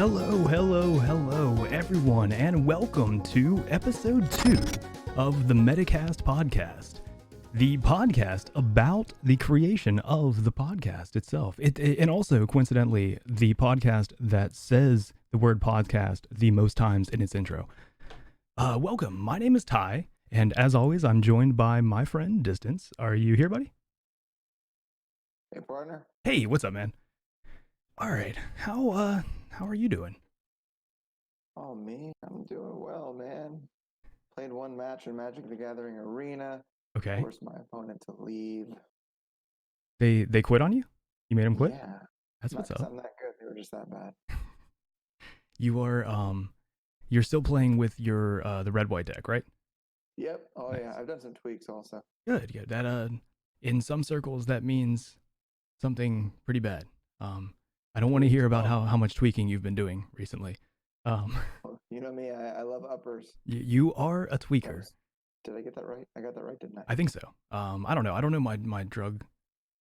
Hello, everyone, and welcome to episode 2 of the Metacast podcast, the podcast about the creation of the podcast itself. And also, coincidentally, the podcast that says the word podcast the most times in its intro. Welcome, my name is Ty, and as always, I'm joined by my friend, Distance. Are you here, buddy? Hey, partner. Hey, what's up, man? All right, how are you doing? Oh, me? I'm doing well, man. Played one match in Magic the Gathering Arena. Okay. Forced my opponent to leave. They quit on you? You made them quit? Yeah. That's what's up. I'm that good. They were just that bad. You are you're still playing with your the red white deck, right? Yep. Oh, Nice. yeah. I've done some tweaks also. Good. That in some circles that means something pretty bad. I don't want to hear about how much tweaking you've been doing recently. You know me. I love uppers. You are a tweaker. Did I get that right? I got that right, didn't I? I think so. I don't know. I don't know my drug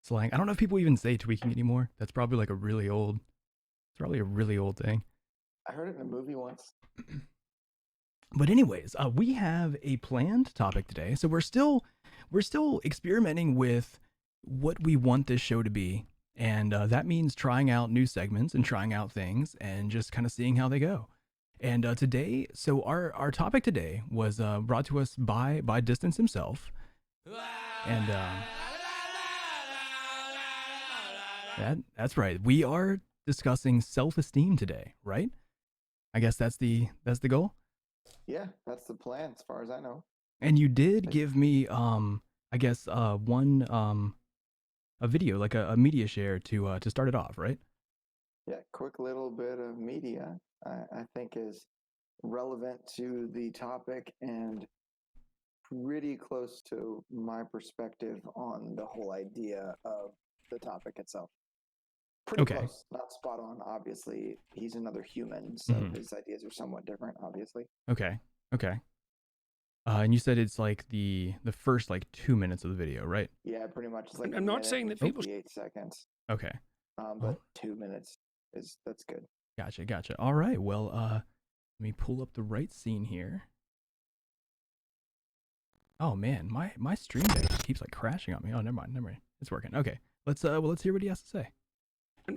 slang. I don't know if people even say tweaking anymore. That's probably like a really old thing. I heard it in a movie once. But anyways, we have a planned topic today. So we're still experimenting with what we want this show to be. And that means trying out new segments and trying out things and just kind of seeing how they go. And today, so our topic today was brought to us by Distance himself. And that's right. We are discussing self-esteem today, right? I guess that's the goal. Yeah, that's the plan as far as I know. And you did give me I guess a video, like a media share to start it off, right? Yeah, quick little bit of media I think is relevant to the topic and pretty close to my perspective on the whole idea of the topic itself. Pretty close, not spot on, obviously. He's another human, so his ideas are somewhat different, obviously. Okay. And you said it's like the first like 2 minutes of the video, right? Yeah, pretty much. It's like I'm not saying that people 58 seconds. Okay. But 2 minutes that's good. Gotcha. All right. Well, let me pull up the right scene here. Oh man, my stream deck just keeps like crashing on me. Oh, never mind. It's working. Okay. Let's hear what he has to say.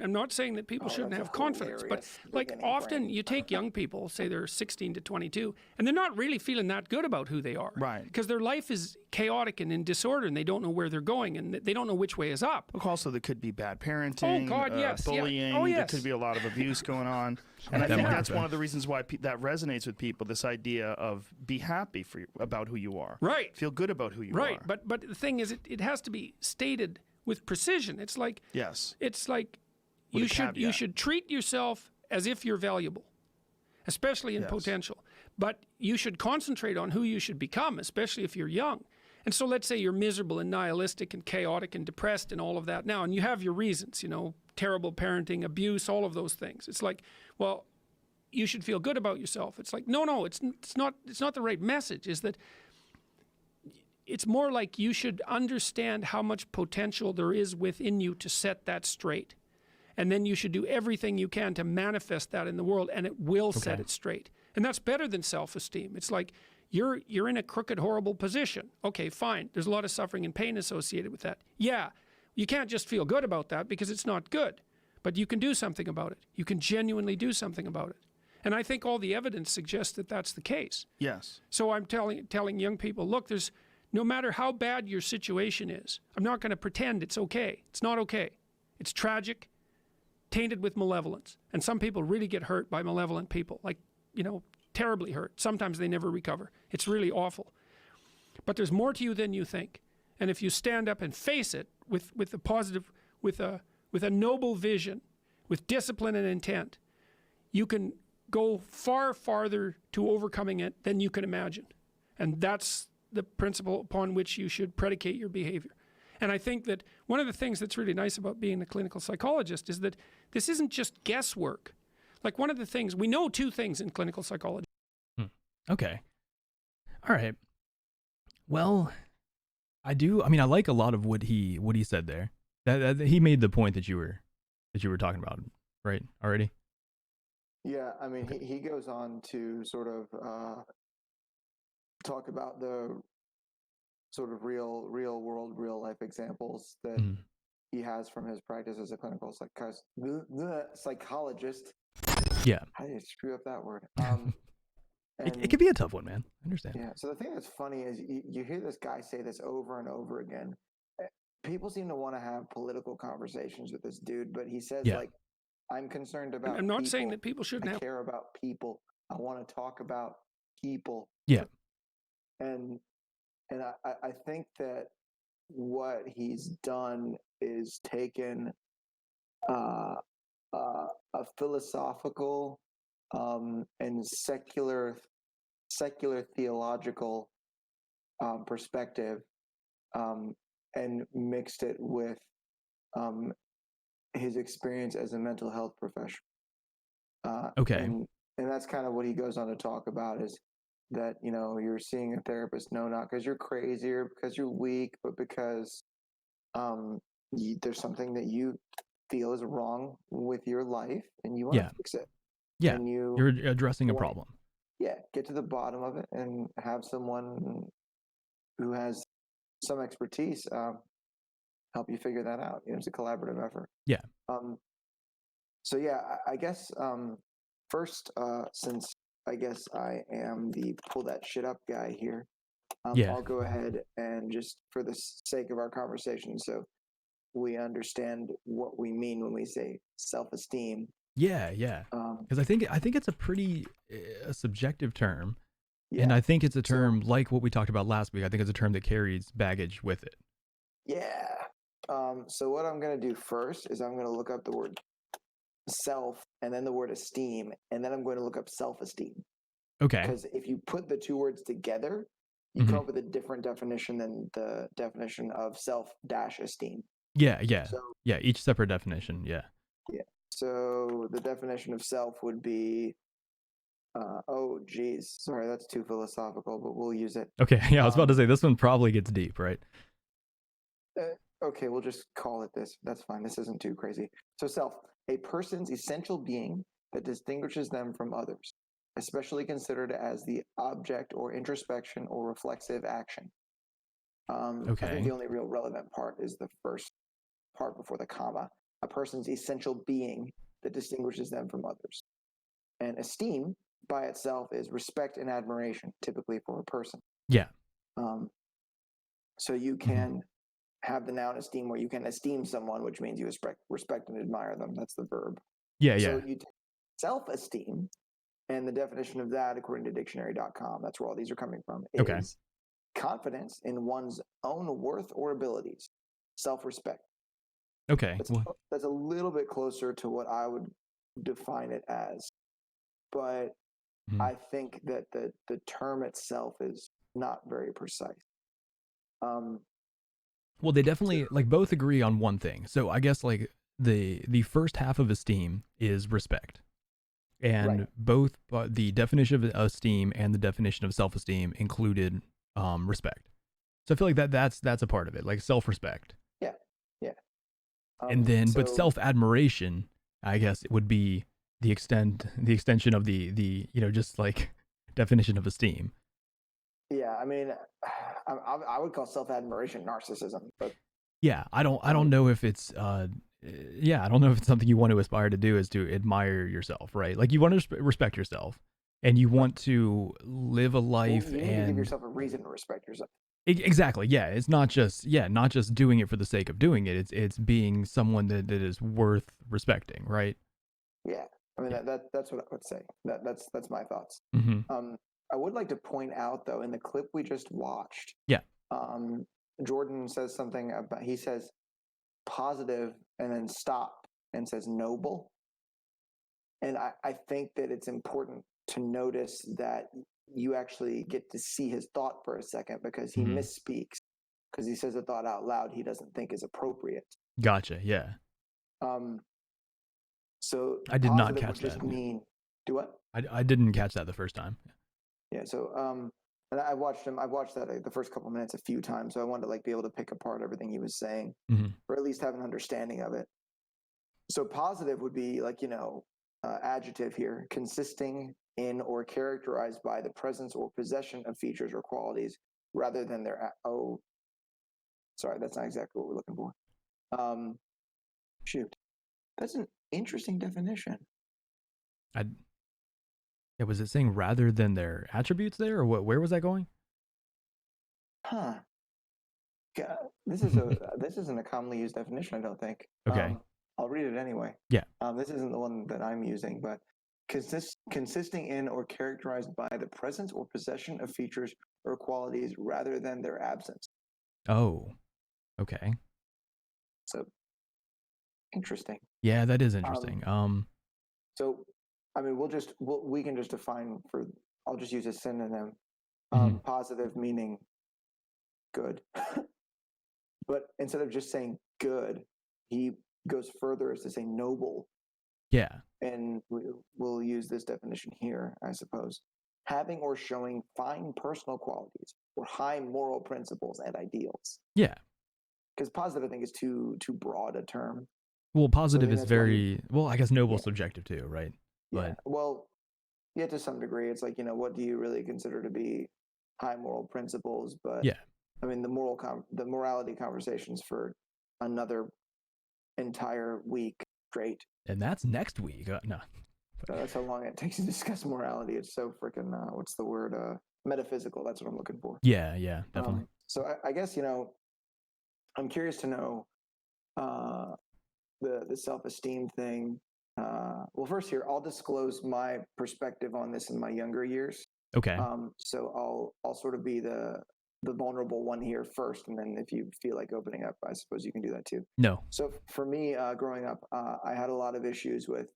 I'm not saying that people shouldn't have confidence, but like often you take young people, say they're 16 to 22, and they're not really feeling that good about who they are. Right. Because their life is chaotic and in disorder, and they don't know where they're going, and they don't know which way is up. Look, also, there could be bad parenting, Oh, God, yes. bullying. Yeah. Oh, yes. There could be a lot of abuse going on. And I think that's one of the reasons why that resonates with people, this idea of be happy about who you are. Right. Feel good about who you are. Right. But the thing is, it has to be stated with precision. It's like... Yes. It's like... With You should treat yourself as if you're valuable, especially in potential. But you should concentrate on who you should become, especially if you're young. And so let's say you're miserable and nihilistic and chaotic and depressed and all of that now, and you have your reasons, terrible parenting, abuse, all of those things. It's like, well, you should feel good about yourself. It's like, no, it's not the right message. Is that it's more like you should understand how much potential there is within you to set that straight. And then you should do everything you can to manifest that in the world, and it will set it straight. And that's better than self-esteem. It's like you're in a crooked, horrible position. Okay, fine. There's a lot of suffering and pain associated with that. Yeah, you can't just feel good about that because it's not good. But you can do something about it. You can genuinely do something about it. And I think all the evidence suggests that that's the case. Yes. So I'm telling young people, look, no matter how bad your situation is, I'm not going to pretend it's okay. It's not okay. It's tragic, tainted with malevolence. And some people really get hurt by malevolent people, like, terribly hurt. Sometimes they never recover. It's really awful. But there's more to you than you think. And if you stand up and face it with a positive, with a noble vision, with discipline and intent, you can go far farther to overcoming it than you can imagine. And that's the principle upon which you should predicate your behavior. And I think that one of the things that's really nice about being a clinical psychologist is that this isn't just guesswork. Like one of the things, we know two things in clinical psychology. Okay. All right. Well, I like a lot of what he said there. That he made the point that you were talking about, right? Already? Yeah, I mean, Okay. he goes on to sort of talk about the sort of real world, real life examples that Mhm. he has from his practice as a clinical psychologist. Yeah. How do you screw up that word? It And could be a tough one, man. I understand. yeah, so the thing that's funny is you hear this guy say this over and over again. Eh, People seem to want to have political conversations with this dude, but he says, Yeah. like, I'm concerned And about I'm not saying people. that people I shouldn't have. care about people. I want to talk about people. Yeah. And I think that what he's done is taken uh, a philosophical and secular theological perspective, um, and mixed it with um, his experience as a mental health professional. Okay. And that's kind of what he goes on to talk about, is that, you're seeing a therapist, no, not because you're crazy or because you're weak, but because there's something that you feel is wrong with your life and you want to Yeah. fix it. Yeah. And you You're addressing a want, problem. get to the bottom of it and have someone who has some expertise help you figure that out. It's a collaborative effort. Yeah. So yeah, I guess first, since I guess I am the pull that shit up guy here, Yeah. I'll go ahead and, just for the sake of our conversation, so we understand what we mean when we say self-esteem. Yeah. Yeah. Because I think it's a pretty subjective term, Yeah. and I think it's a So term like what we talked about last week. I think it's a term that carries baggage with it. yeah. So what I'm going to do first is I'm going to look up the word self and then the word esteem, and then I'm going to look up self-esteem. Okay. Because if you put the two words together, you Mhm. come up with a different definition than the definition of self-esteem. Yeah. Yeah. So Yeah. Each separate definition. Yeah. yeah. So the definition of self would be, oh geez, sorry, that's too philosophical, but we'll use it. Okay. Yeah. I was about to say this one probably gets deep, right? Okay, we'll just call it this. That's fine. This isn't too crazy. So self, a person's essential being that distinguishes them from others, especially considered as the object or introspection or reflexive action. I think Okay. the only real relevant part is the first part before the comma. A person's essential being that distinguishes them from others. And esteem by itself is respect and admiration, typically for a person. Yeah. Um, so you can have the noun esteem, where you can esteem someone, which means you respect and admire them. That's the verb. Yeah. So Yeah. you take self-esteem, and the definition of that, according to dictionary.com, that's where all these are coming from, Okay. is confidence in one's own worth or abilities, self-respect. Okay. Well, That's a little bit closer to what I would define it as, but I think that the term itself is not very precise. well, they definitely like both agree on one thing. So I guess like the first half of esteem is respect, and Right. both the definition of esteem and the definition of self-esteem included respect. So I feel like that's a part of it, like self-respect. Yeah, yeah. And then, but So self-admiration, I guess, it would be the extension of the just like definition of esteem. yeah, I mean, I would call self-admiration narcissism, but Yeah, I don't know if it's yeah, I don't know if it's something you want to aspire to do, is to admire yourself, right? Like you want to respect yourself, and you want to live a life, you need to give and yourself a reason to respect yourself. exactly, yeah, it's not just doing it for the sake of doing it. It's being someone that is worth respecting, right? Yeah, I mean Yeah. that's what I would say. That's my thoughts. Mm-hmm. I would like to point out, though, in the clip we just watched, Yeah. Jordan says something about, he says positive and then stop and says noble. And I think that it's important to notice that you actually get to see his thought for a second, because he misspeaks, because he says a thought out loud he doesn't think is appropriate. Gotcha. Yeah. So I did not positive catch would just that. mean, do what? I didn't catch that the first time. Yeah. So and I watched that the first couple minutes a few times, so I wanted to be able to pick apart everything he was saying, or at least have an understanding of it. So positive would be like, adjective here, consisting in or characterized by the presence or possession of features or qualities rather than their sorry, that's not exactly what we're looking for. Shoot, that's an interesting definition. Was it saying rather than their attributes there, or what? Where was that going? Huh. God, this isn't a commonly used definition, I don't think. Okay. I'll read it anyway. Yeah. This isn't the one that I'm using, but consisting in or characterized by the presence or possession of features or qualities rather than their absence. Oh, okay. So interesting. Yeah, that is interesting. So, I mean, we can just define I'll just use a synonym. Positive meaning good. But instead of just saying good, he goes further as to say noble. Yeah. And we'll use this definition here, I suppose. Having or showing fine personal qualities or high moral principles and ideals. Yeah. Because positive, I think, is too broad a term. Well, positive is very, I guess noble subjective too, right? Yeah. Well, yeah, to some degree, it's like, what do you really consider to be high moral principles? But yeah. I mean, the morality conversations for another entire week straight. And that's next week. No. That's how long it takes to discuss morality. It's so freaking, what's the word? Metaphysical. That's what I'm looking for. Yeah, definitely. So I guess, I'm curious to know the self-esteem thing. Well, first here, I'll disclose my perspective on this in my younger years. Okay. So I'll sort of be the vulnerable one here first, and then if you feel like opening up, I suppose you can do that too. No. So for me, growing up, I had a lot of issues with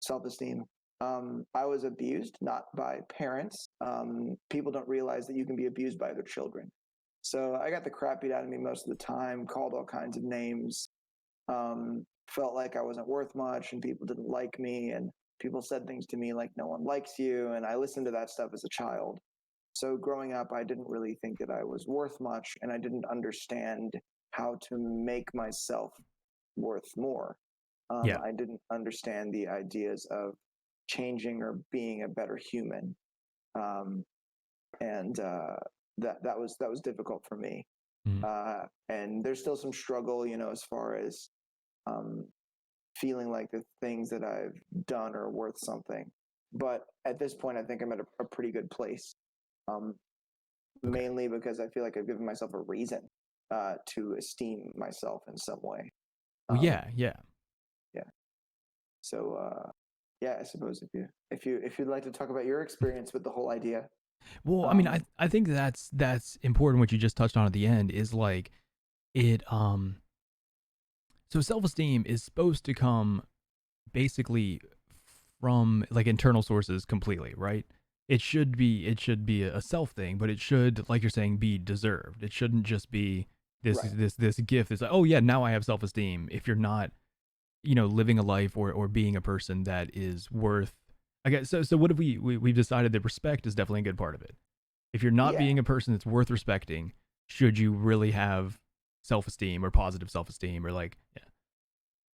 self-esteem. I was abused, not by parents. People don't realize that you can be abused by their children. So I got the crap beat out of me most of the time, called all kinds of names, felt like I wasn't worth much and people didn't like me, and people said things to me like, no one likes you. And I listened to that stuff as a child. So growing up, I didn't really think that I was worth much, and I didn't understand how to make myself worth more. I didn't understand the ideas of changing or being a better human. And that was difficult for me. Mm-hmm. And there's still some struggle, as far as feeling like the things that I've done are worth something. But at this point, I think I'm at a pretty good place. Mainly because I feel like I've given myself a reason to esteem myself in some way. Yeah. So I suppose if you'd like to talk about your experience with the whole idea. Well, I mean, I think that's important. What you just touched on at the end is like it. So self-esteem is supposed to come basically from like internal sources completely, right? It should be a self thing, but it should, like you're saying, be deserved. It shouldn't just be this gift. It's like, oh yeah, now I have self-esteem. If you're not, living a life or being a person that is worth. I guess so. What if we've decided that respect is definitely a good part of it. If you're not being a person that's worth respecting, should you really have self-esteem or positive self-esteem or like, yeah.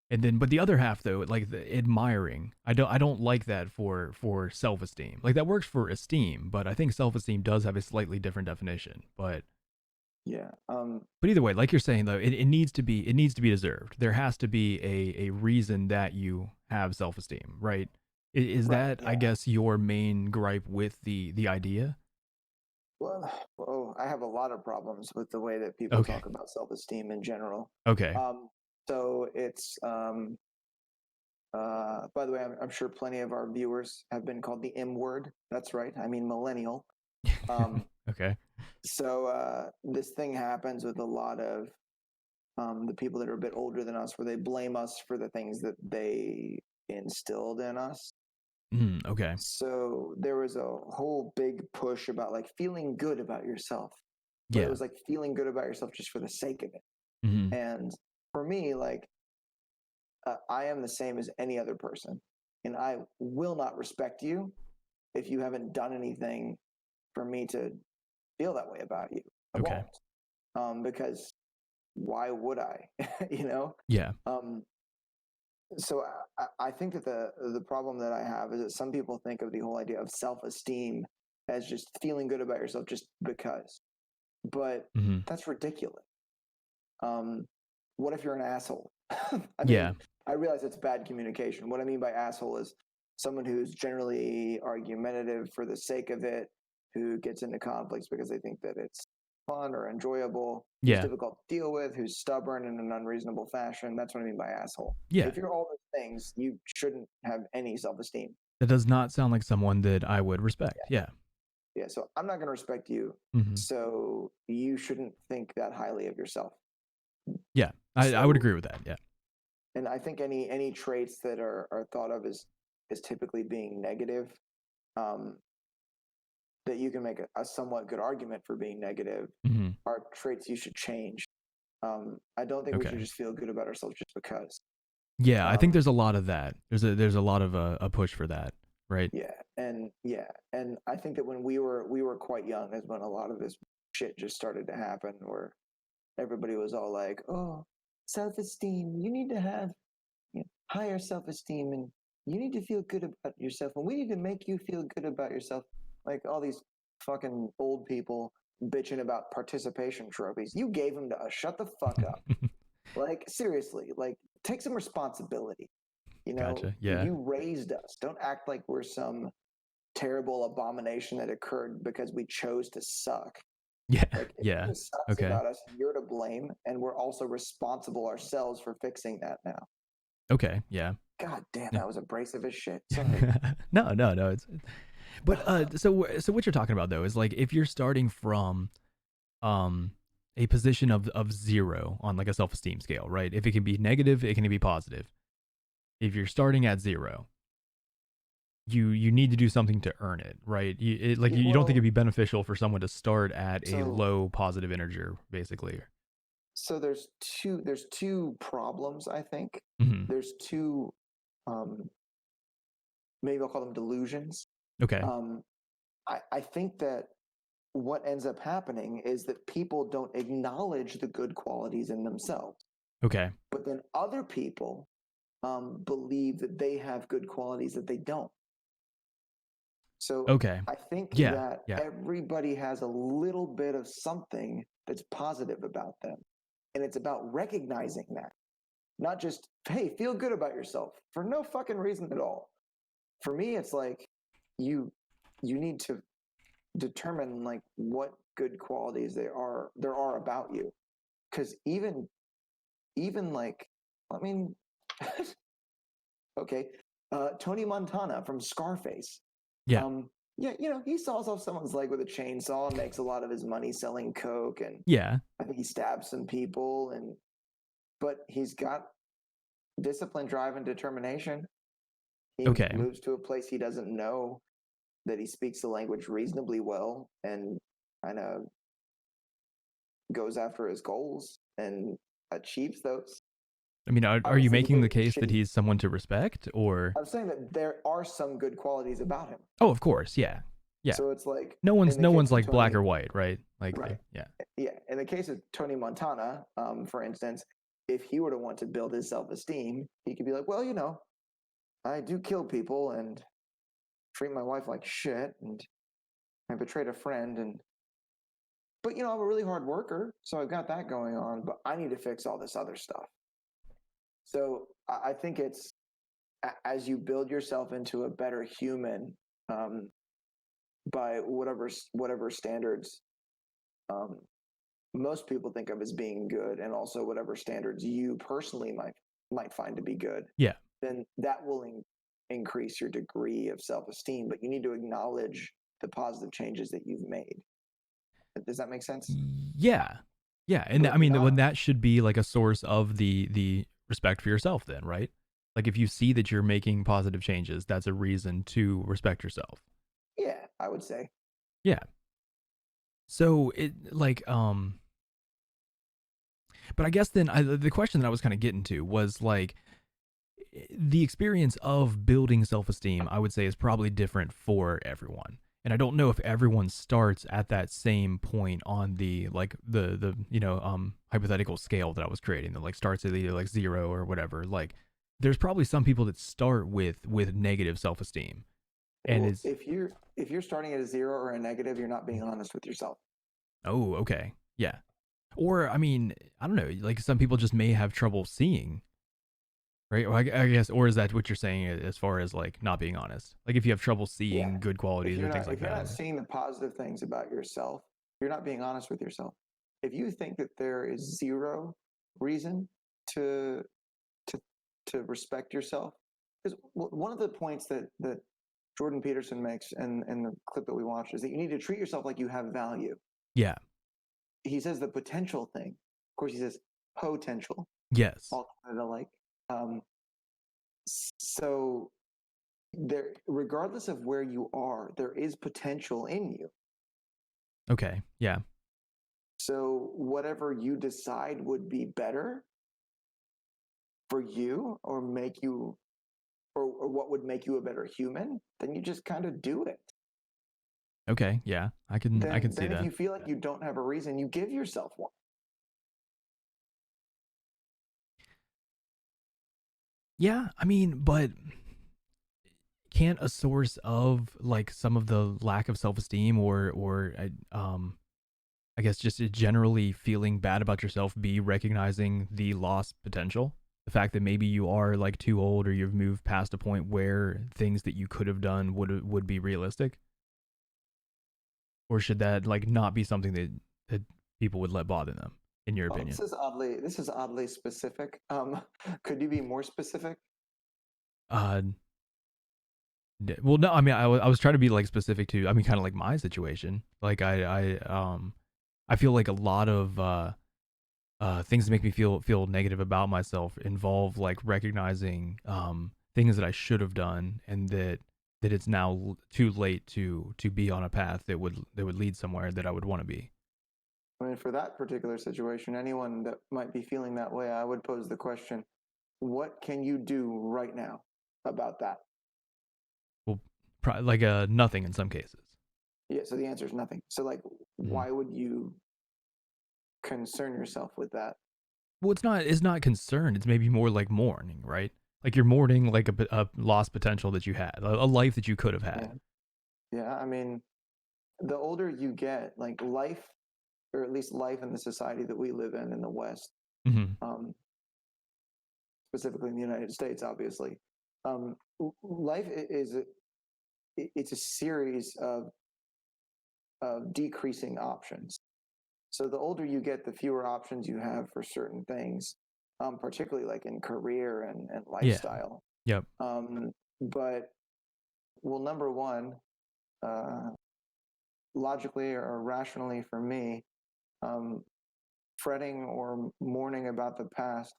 And then, but the other half though, like the admiring, I don't like that for self-esteem. Like that works for esteem, but I think self-esteem does have a slightly different definition. But yeah. But either way, like you're saying though, it needs to be deserved. There has to be a reason that you have self-esteem, right? Is that, I guess, your main gripe with the idea? Well, I have a lot of problems with the way that people talk about self-esteem in general. Okay. So it's, by the way, I'm sure plenty of our viewers have been called the M word. That's right. I mean, millennial. Okay. So this thing happens with a lot of the people that are a bit older than us, where they blame us for the things that they instilled in us. Okay. So there was a whole big push about like feeling good about yourself. But it was like feeling good about yourself just for the sake of it. Mm-hmm. And for me, like, I am the same as any other person, and I will not respect you if you haven't done anything for me to feel that way about you. I won't. Because why would I? Yeah. So I think that the problem that I have is that some people think of the whole idea of self-esteem as just feeling good about yourself just because, but Mm-hmm. that's ridiculous. What if you're an asshole? I Yeah. mean, I realize it's bad communication. What I mean by asshole is someone who's generally argumentative for the sake of it, who gets into conflicts because they think that it's fun or enjoyable, who's Yeah. difficult to deal with, who's stubborn in an unreasonable fashion. That's what I mean by asshole. Yeah. If you're all those things, you shouldn't have any self-esteem. That does not sound like someone that I would respect. Yeah. Yeah. So I'm not going to respect you. Mm-hmm. So you shouldn't think that highly of yourself. Yeah. I would agree with that. Yeah. And I think any traits that are thought of as typically being negative, that you can make a somewhat good argument for being negative, Mm-hmm. are traits you should change. I don't think we should just feel good about ourselves just because. Yeah, I think there's a lot of that. There's a lot of a push for that, right? Yeah, and I think that when we were quite young is when a lot of this shit just started to happen, where everybody was all like, "Oh, self-esteem. You need to have higher self-esteem, and you need to feel good about yourself, and we need to make you feel good about yourself." Like all these fucking old people bitching about participation trophies. You gave them to us. Shut the fuck up. Like seriously, like take some responsibility. You know, Gotcha. Yeah. You raised us. Don't act like we're some terrible abomination that occurred because we chose to suck. Yeah. Like, if Yeah. it sucks Okay. about us, you're to blame, and we're also responsible ourselves for fixing that now. Okay. Yeah. God damn, that was abrasive as shit. Sorry. No. It's, but so what you're talking about though is like if you're starting from, a position of 0 on like a self-esteem scale, right? If it can be negative, it can be positive. If you're starting at 0, you need to do something to earn it, right? You don't think it'd be beneficial for someone to start at a low positive integer, basically. So there's two problems, I think. Mm-hmm. There's two, maybe I'll call them delusions. Okay. I think that what ends up happening is that people don't acknowledge the good qualities in themselves. Okay. But then other people believe that they have good qualities that they don't. So okay. I think that everybody has a little bit of something that's positive about them. And it's about recognizing that. Not just, hey, feel good about yourself for no fucking reason at all. For me, it's like you need to determine like what good qualities there are about you. Because even like, I mean, okay, Tony Montana from Scarface. Yeah. He saws off someone's leg with a chainsaw and makes a lot of his money selling coke, and I think he stabs some people, but he's got discipline, drive, and determination. He moves to a place he doesn't know, that he speaks the language reasonably well, and kind of goes after his goals and achieves those. I mean, are you making the case that he's someone to respect, or? I'm saying that there are some good qualities about him. Oh, of course, yeah. So it's like no one's like black or white, right? Like, right. Yeah. In the case of Tony Montana, for instance, if he were to want to build his self-esteem, he could be like, well, I do kill people and treat my wife like shit, and I betrayed a friend, but I'm a really hard worker, so I've got that going on, but I need to fix all this other stuff. So I think it's as you build yourself into a better human, by whatever standards most people think of as being good, and also whatever standards you personally might find to be good. Yeah. Then that will increase your degree of self-esteem, but you need to acknowledge the positive changes that you've made. Does that make sense? Yeah. And when that should be like a source of the respect for yourself then, right? Like if you see that you're making positive changes, that's a reason to respect yourself. Yeah, I would say. Yeah. So it like, but I guess then the question that I was kind of getting to was like, the experience of building self-esteem, I would say, is probably different for everyone. And I don't know if everyone starts at that same point on the hypothetical scale that I was creating, that like starts at either like 0 or whatever. Like there's probably some people that start with negative self-esteem, and Well, it's if you're starting at a 0 or a negative, you're not being honest with yourself. oh, okay, yeah. Or I mean, I don't know, like some people just may have trouble seeing, right? Or I guess, or is that what you're saying as far as like not being honest? Like if you have trouble seeing Yeah. good qualities or things like If you're that. not seeing the positive things about yourself, you're not being honest with yourself. If you think that there is 0 reason to to to respect yourself, because one of the points that Jordan Peterson makes in the clip that we watched is that you need to treat yourself like you have value. Yeah. He says the potential thing. Of course, he says potential. Yes. All kind of alike. So there, regardless of where you are, there is potential in you. Okay. Yeah. So whatever you decide would be better for you or make you or what would make you a better human, then you just kind of do it. Okay. Yeah. I can see Then that. if you feel like you don't have a reason, you give yourself one. Yeah, I mean, but can't a source of like some of the lack of self-esteem or I guess just generally feeling bad about yourself be recognizing the lost potential? The fact that maybe you are like too old or you've moved past a point where things that you could have done would be realistic? Or should that like not be something that people would let bother them, in your opinion? This is oddly specific. Could you be more specific? Uh, well, no, I mean, I was trying to be like specific to, I mean, kind of like my situation. Like I feel like a lot of things that make me feel negative about myself involve like recognizing things that I should have done, and that it's now too late to be on a path that would lead somewhere that I would want to be. I mean, for that particular situation, anyone that might be feeling that way, I would pose the question, what can you do right now about that? Well, like nothing in some cases. Yeah, so the answer is nothing. So like, why would you concern yourself with that? Well, it's not concern. It's maybe more like mourning, right? Like you're mourning like a lost potential that you had, a life that you could have had. Yeah, I mean, the older you get, like life, or at least life in the society that we live in the West, specifically in the United States, obviously, life it's a series of decreasing options. So the older you get, the fewer options you have for certain things, particularly like in career and lifestyle. Yeah. Yep. But well, number one, logically or rationally for me, fretting or mourning about the past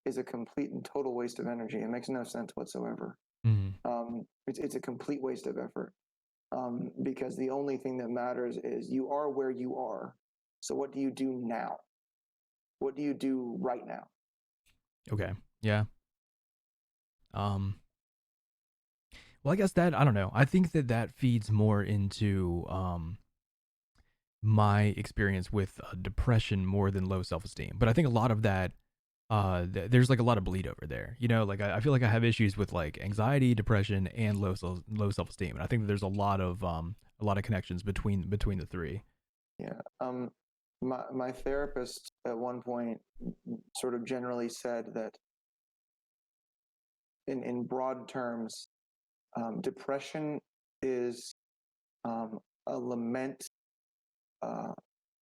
is a complete and total waste of energy. It makes no sense whatsoever. It's a complete waste of effort, because the only thing that matters is you are where you are. So what do you do now? What do you do right now? Okay. Yeah. Well, I guess that, I don't know. I think that feeds more into my experience with depression more than low self-esteem. But I think a lot of that, there's like a lot of bleed over there. You know, like I feel like I have issues with like anxiety, depression, and low self-esteem. And I think that there's a lot of connections between the three. Yeah. My therapist at one point sort of generally said that in broad terms, depression is a lament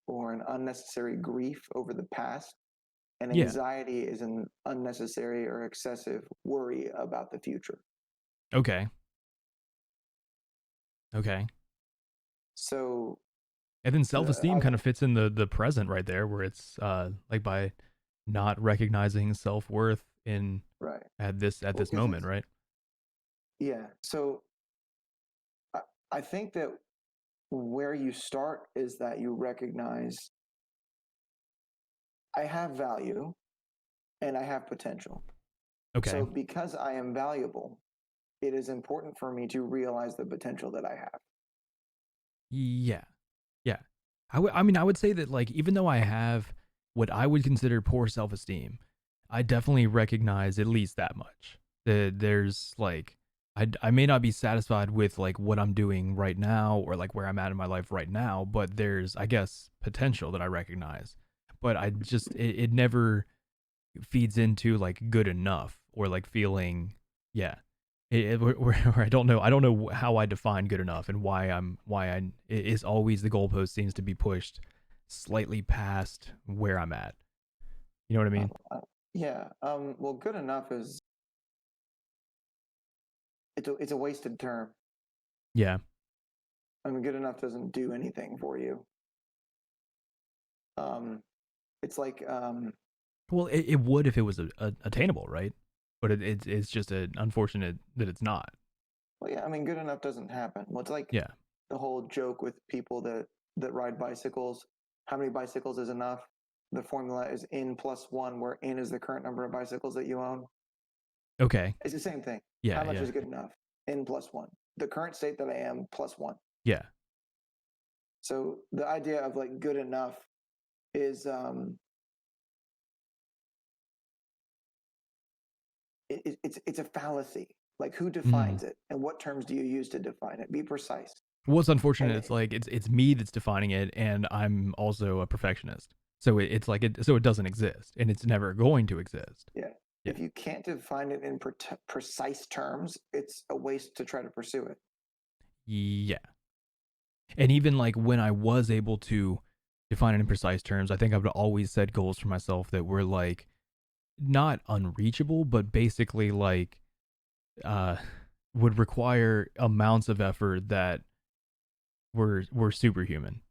or an unnecessary grief over the past, and anxiety is an unnecessary or excessive worry about the future. Okay. So, and then self-esteem kind of fits in the present right there, where it's like by not recognizing self-worth in at this moment, right? Yeah. So I think that where you start is that you recognize I have value and I have potential. Okay. So because I am valuable, it is important for me to realize the potential that I have. Yeah. I mean, I would say that like, even though I have what I would consider poor self-esteem, I definitely recognize at least that much. There's like, I may not be satisfied with like what I'm doing right now or like where I'm at in my life right now, but there's, I guess, potential that I recognize. But I just, it never feeds into like good enough or like feeling, yeah. Where I don't know how I define good enough and it is always the goalpost seems to be pushed slightly past where I'm at. You know what I mean? Yeah. Well, good enough is it's a wasted term. Yeah. I mean, good enough doesn't do anything for you. It's like Well, it would if it was attainable, right? But it's just unfortunate that it's not. Well, yeah. I mean, good enough doesn't happen. Well, it's like Yeah. the whole joke with people that ride bicycles. How many bicycles is enough? The formula is N plus 1, where N is the current number of bicycles that you own. Okay. It's the same thing. Yeah. How much is good enough? N plus 1. The current state that I am plus 1. Yeah. So the idea of like good enough is it's a fallacy. Like, who defines it, and what terms do you use to define it? Be precise. What's unfortunate, it's like it's me that's defining it, and I'm also a perfectionist. So it's like it doesn't exist, and it's never going to exist. Yeah. If you can't define it in precise terms, it's a waste to try to pursue it. Yeah. And even like when I was able to define it in precise terms, I think I would always set goals for myself that were like not unreachable, but basically like would require amounts of effort that were superhuman.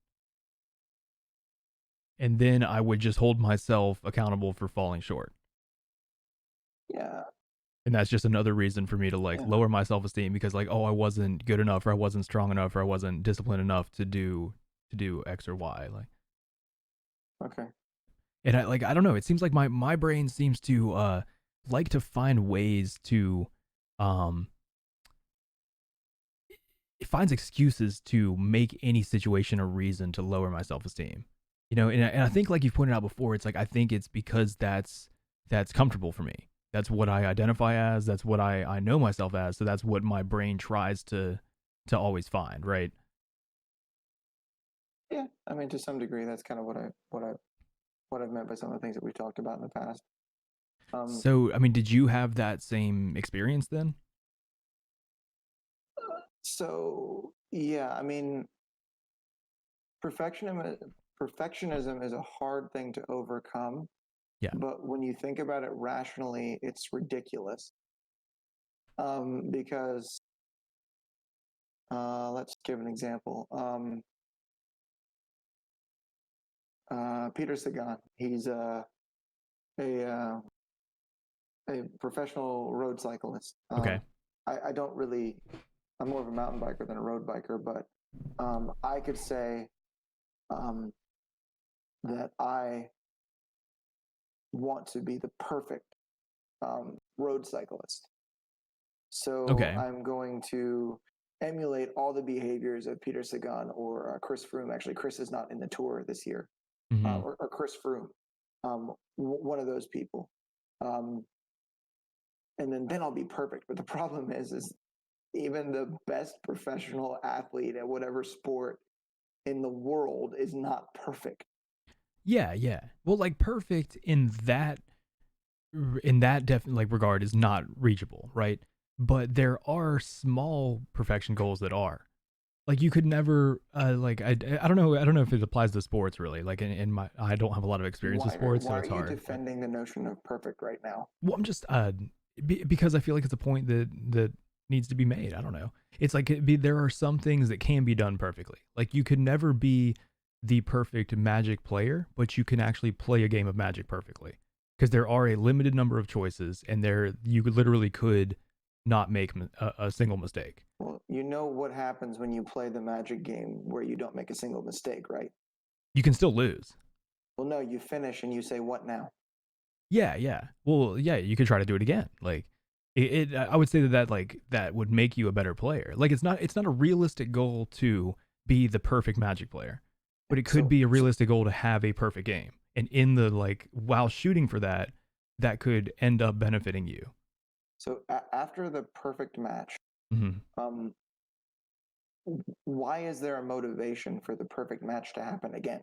And then I would just hold myself accountable for falling short. Yeah. And that's just another reason for me to like lower my self-esteem, because like, oh, I wasn't good enough, or I wasn't strong enough, or I wasn't disciplined enough to do X or Y. Like, okay. And I don't know, it seems like my brain seems to like to find ways to it finds excuses to make any situation a reason to lower my self-esteem. You know, and I think, like you've pointed out before, it's like I think it's because that's comfortable for me. That's what I identify as. That's what I know myself as. So that's what my brain tries to always find, right? Yeah, I mean, to some degree, that's kind of what I've meant by some of the things that we've talked about in the past. So, I mean, did you have that same experience then? So, yeah, I mean, perfectionism is a hard thing to overcome. Yeah. But when you think about it rationally, it's ridiculous. Because let's give an example. Peterson, he's a professional road cyclist. Okay. I don't really, I'm more of a mountain biker than a road biker, but I could say that I want to be the perfect road cyclist. So I'm going to emulate all the behaviors of Peter Sagan or Chris Froome. Actually, Chris is not in the tour this year, or Chris Froome, one of those people. And then I'll be perfect. But the problem is even the best professional athlete at whatever sport in the world is not perfect. Yeah. Well, like perfect in that definite like regard is not reachable, right? But there are small perfection goals that are. Like you could never like I don't know if it applies to sports really. Like in my I don't have a lot of experience with sports, so it's hard. Why are you defending the notion of perfect right now? Well, I'm just because I feel like it's a point that needs to be made. I don't know. It's like there are some things that can be done perfectly. Like you could never be the perfect Magic player, but you can actually play a game of Magic perfectly, because there are a limited number of choices, and you literally could not make a single mistake. Well, you know what happens when you play the Magic game where you don't make a single mistake, right? You can still lose. Well, no, you finish and you say, "What now?" Yeah. Well, yeah, you could try to do it again. Like I would say that would make you a better player. Like it's not a realistic goal to be the perfect Magic player, but it could be a realistic goal to have a perfect game. And in the while shooting for that could end up benefiting you. So after the perfect match, Mm-hmm. why is there a motivation for the perfect match to happen again?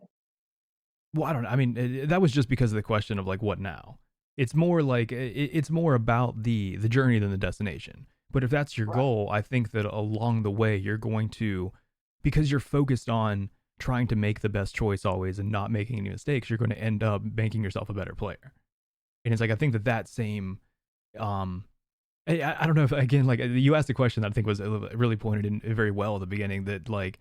Well, I don't know. I mean, that was just because of the question of like, what now? It's more like it's more about the journey than the destination. But if that's your Right. goal, I think that along the way you're going to, because you're focused on trying to make the best choice always and not making any mistakes, you're going to end up making yourself a better player. And it's like I think that same, I don't know if again like you asked a question that I think was really pointed in very well at the beginning that like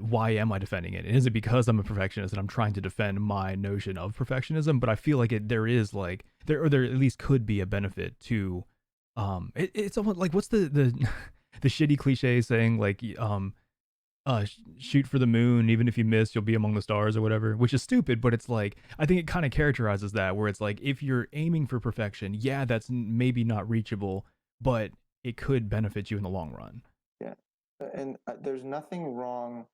why am I defending it? And is it because I'm a perfectionist and I'm trying to defend my notion of perfectionism? But I feel like there is like there at least could be a benefit to it's almost like what's the the shitty cliche saying like shoot for the moon, even if you miss you'll be among the stars or whatever, which is stupid, but it's like I think it kind of characterizes that where it's like if you're aiming for perfection, yeah, that's maybe not reachable, but it could benefit you in the long run. Yeah. And there's nothing wrong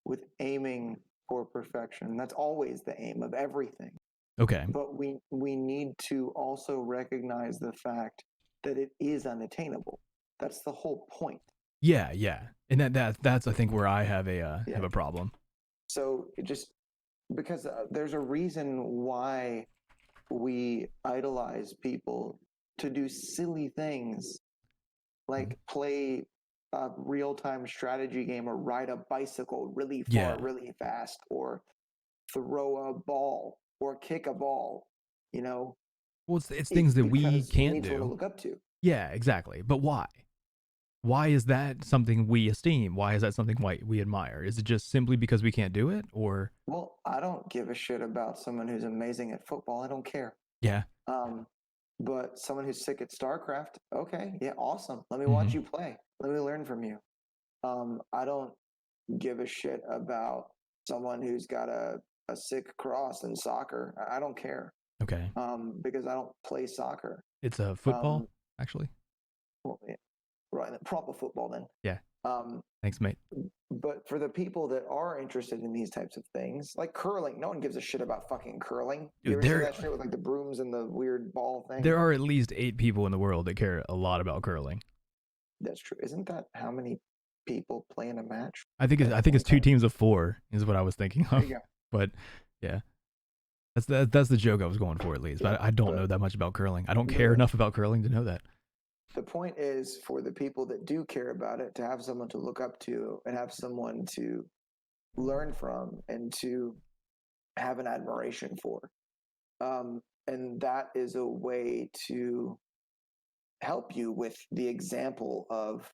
with aiming for perfection. That's always the aim of everything. Okay. But we need to also recognize the fact that it is unattainable. That's the whole point. Yeah, yeah. And that's I think where I have a problem. So just because there's a reason why we idolize people to do silly things like play a real-time strategy game or ride a bicycle really far, really fast, or throw a ball or kick a ball, you know. Well, it's things that we can't need do. To look up to. Yeah, exactly. But why? Why is that something we esteem? Why is that something we admire? Is it just simply because we can't do it, or? Well, I don't give a shit about someone who's amazing at football. I don't care. Yeah. But someone who's sick at StarCraft, okay, yeah, awesome. Let me watch you play. Let me learn from you. I don't give a shit about someone who's got a sick cross in soccer. I don't care. Okay. Because I don't play soccer. It's a football, actually. Well, yeah, right, proper football then. Yeah. Thanks, mate. But for the people that are interested in these types of things, like curling, no one gives a shit about fucking curling. Dude, you ever see that shit with like the brooms and the weird ball thing? There are at least 8 people in the world that care a lot about curling. That's true. Isn't that how many people play in a match? I think it's 2 teams of 4 is what I was thinking of. There you go. But yeah, that's the joke I was going for at least. But I don't know that much about curling. I don't care enough about curling to know that. The point is for the people that do care about it to have someone to look up to and have someone to learn from and to have an admiration for. And that is a way to help you with the example of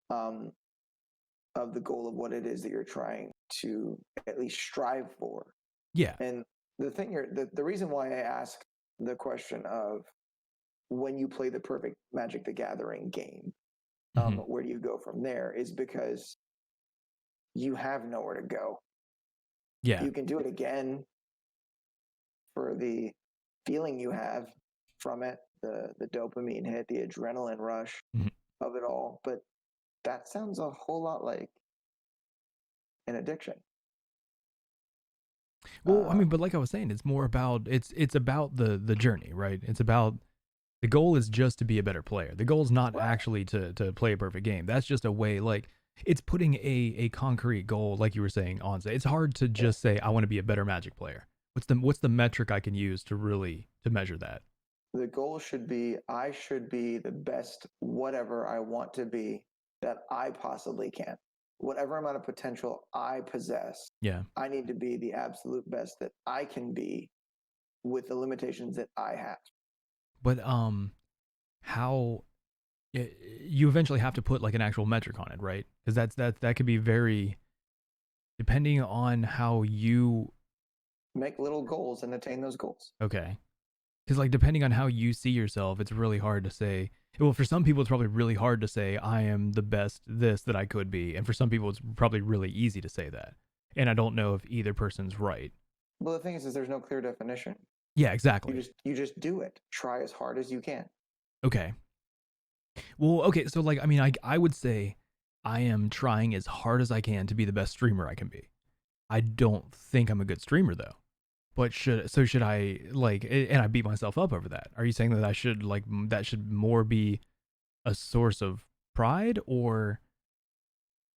the goal of what it is that you're trying to at least strive for. Yeah. And the reason why I ask the question of when you play the perfect Magic the Gathering game, where do you go from there, is because you have nowhere to go. Yeah. You can do it again for the feeling you have from it, the dopamine hit, the adrenaline rush of it all. But that sounds a whole lot like an addiction. Well, I mean, but like I was saying, it's more about it's about the journey, right? It's about the goal is just to be a better player. The goal is not actually to play a perfect game. That's just a way, like it's putting a concrete goal, like you were saying, on. It's hard to just say I want to be a better Magic player. What's the metric I can use to really to measure that? The goal should be I should be the best whatever I want to be that I possibly can. Whatever amount of potential I possess, I need to be the absolute best that I can be with the limitations that I have. But how you eventually have to put like an actual metric on it, right? Because that could be very depending on how you make little goals and attain those goals. Okay. Because like depending on how you see yourself, it's really hard to say. Well, for some people, it's probably really hard to say I am the best this that I could be, and for some people, it's probably really easy to say that. And I don't know if either person's right. Well, the thing is there's no clear definition. Yeah, exactly. You just do it. Try as hard as you can. Okay. Well, okay. So like, I mean, I would say I am trying as hard as I can to be the best streamer I can be. I don't think I'm a good streamer though. But should I like, and I beat myself up over that. Are you saying that I should like, that should more be a source of pride, or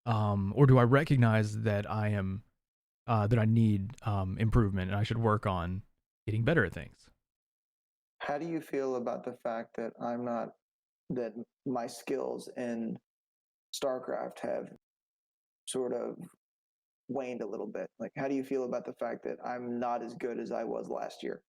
do I recognize that I am, that I need improvement and I should work on getting better at things? How do you feel about the fact that that my skills in StarCraft have sort of waned a little bit? Like, how do you feel about the fact that I'm not as good as I was last year?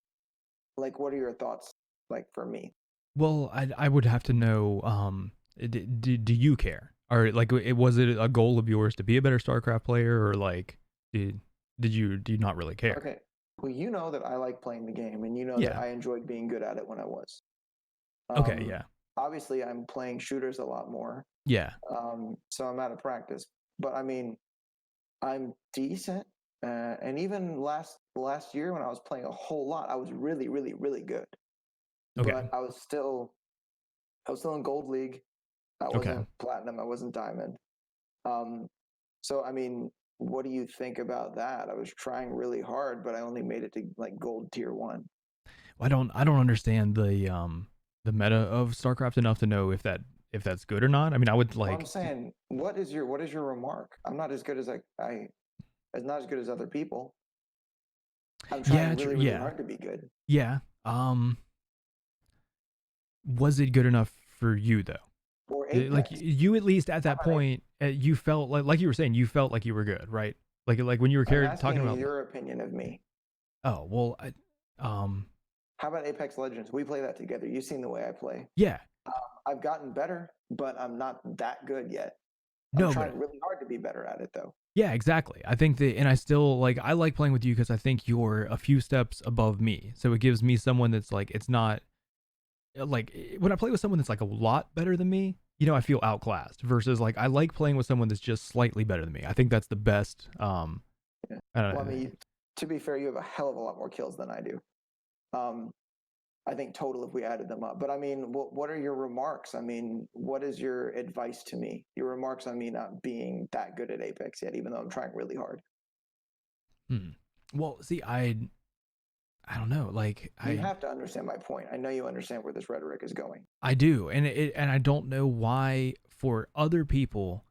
Like, what are your thoughts, like, for me? Well, I would have to know, do you care? Or like, was it a goal of yours to be a better StarCraft player, or like, do you not really care? Okay. Well, you know that I like playing the game, and you know that Yeah. I enjoyed being good at it when I was. Okay. Yeah. Obviously, I'm playing shooters a lot more, Yeah. so I'm out of practice. But I mean, I'm decent, and even last year when I was playing a whole lot, I was really, really, really good. Okay. But I was still in gold league. I Okay. wasn't platinum. I wasn't diamond. Um, so I mean, what do you think about that? I was trying really hard, but I only made it to like gold tier 1. I don't understand the meta of StarCraft enough to know if that's good or not. I mean, I would Well, like. I'm saying, what is your remark? I'm not as good as as not as good as other people. I'm trying really, really hard to be good. Yeah. Was it good enough for you though? Or Like, Apex. you at least at that point, you felt like you were saying, you felt like you were good, right? Like when you were I'm talking asking about your opinion of me. Oh, well, How about Apex Legends? We play that together. You've seen the way I play. yeah. I've gotten better, but I'm not that good yet. I'm No, trying but really hard to be better at it, though. yeah, exactly. I think that, and I still like, I like playing with you because I think you're a few steps above me. So it gives me someone that's like, it's not like when I play with someone that's like a lot better than me, you know, I feel outclassed versus like, I like playing with someone that's just slightly better than me. I think that's the best. Yeah. I don't Well, I know. mean, to be fair, you have a hell of a lot more kills than I do. I think total if we added them up. But I mean, what are your remarks? I mean, what is your advice to me? Your remarks on me not being that good at Apex yet, even though I'm trying really hard. Well, see, I don't know. Like, You have to understand my point. I know you understand where this rhetoric is going. I do, and I don't know why for other people,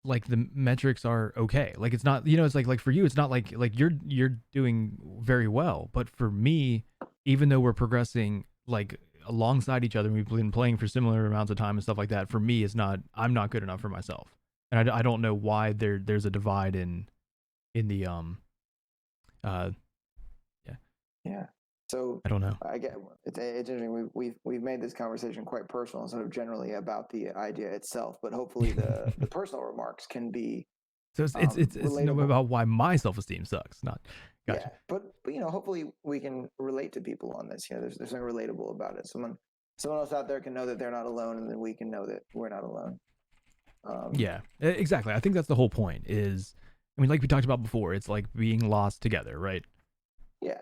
like the metrics are okay. Like it's not, you know, it's like for you, it's not like you're doing very well, but for me, even though we're progressing like alongside each other, we've been playing for similar amounts of time and stuff like that. For me, it's not. I'm not good enough for myself, and I don't know why there's a divide in the Yeah. So I don't know. I get it's interesting. We've made this conversation quite personal, sort of generally about the idea itself. But hopefully, the personal remarks can be. So it's about why my self-esteem sucks. Not gotcha. Yeah, but you know, hopefully we can relate to people on this. You know, there's something relatable about it. Someone else out there can know that they're not alone, and then we can know that we're not alone. Yeah, exactly. I think that's the whole point. Is, I mean, like we talked about before, it's like being lost together, right? Yeah.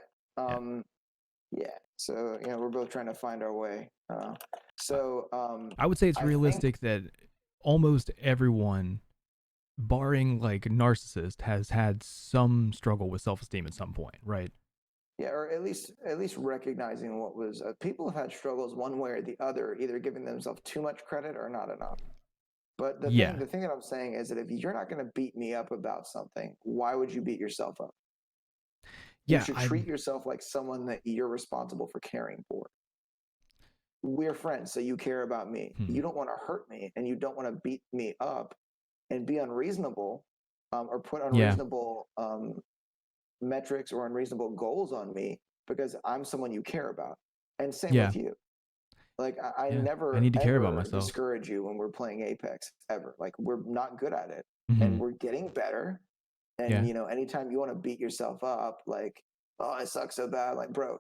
Yeah. So you know, we're both trying to find our way. I would say it's realistic that almost everyone, barring like narcissist, has had some struggle with self-esteem at some point, right? Yeah, or at least recognizing what was. People have had struggles one way or the other, either giving themselves too much credit or not enough. But the thing that I'm saying is that if you're not going to beat me up about something, why would you beat yourself up? You should treat yourself like someone that you're responsible for caring for. We're friends, so you care about me. You don't want to hurt me, and you don't want to beat me up and be unreasonable or put unreasonable metrics or unreasonable goals on me because I'm someone you care about. And same with you. Like I never I need to care about myself. Discourage you when we're playing Apex ever. Like we're not good at it, and we're getting better. And you know, anytime you want to beat yourself up, like, oh, I suck so bad. Like, bro,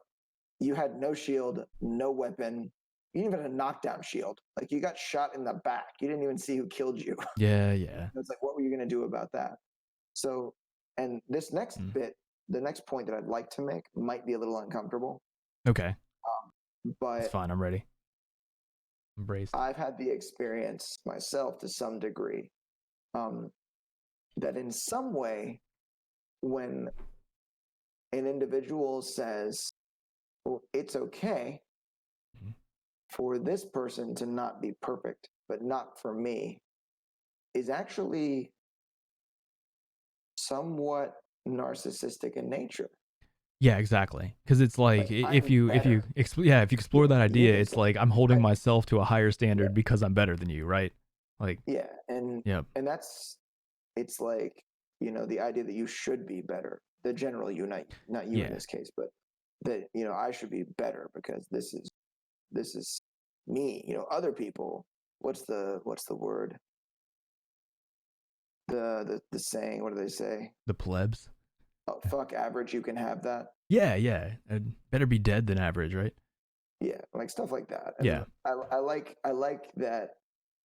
you had no shield, no weapon. You didn't even have a knockdown shield. Like you got shot in the back. You didn't even see who killed you. Yeah. It's like, what were you gonna do about that? So, and this next bit, the next point that I'd like to make might be a little uncomfortable. Okay. But it's fine. I'm ready. Embraced. I've had the experience myself to some degree that in some way, when an individual says, well, it's okay for this person to not be perfect, but not for me, is actually somewhat narcissistic in nature. Yeah, exactly. Because it's like if you explore that idea, it's like I'm holding myself to a higher standard because I'm better than you, right? Like and it's like, you know, the idea that you should be better, the general you, not you in this case, but that, you know, I should be better because this is me. You know, other people, what's the word, the saying, what do they say, the plebs. Oh, fuck average, you can have that. Yeah. I'd better be dead than average, right? Yeah, like stuff like that. And I like that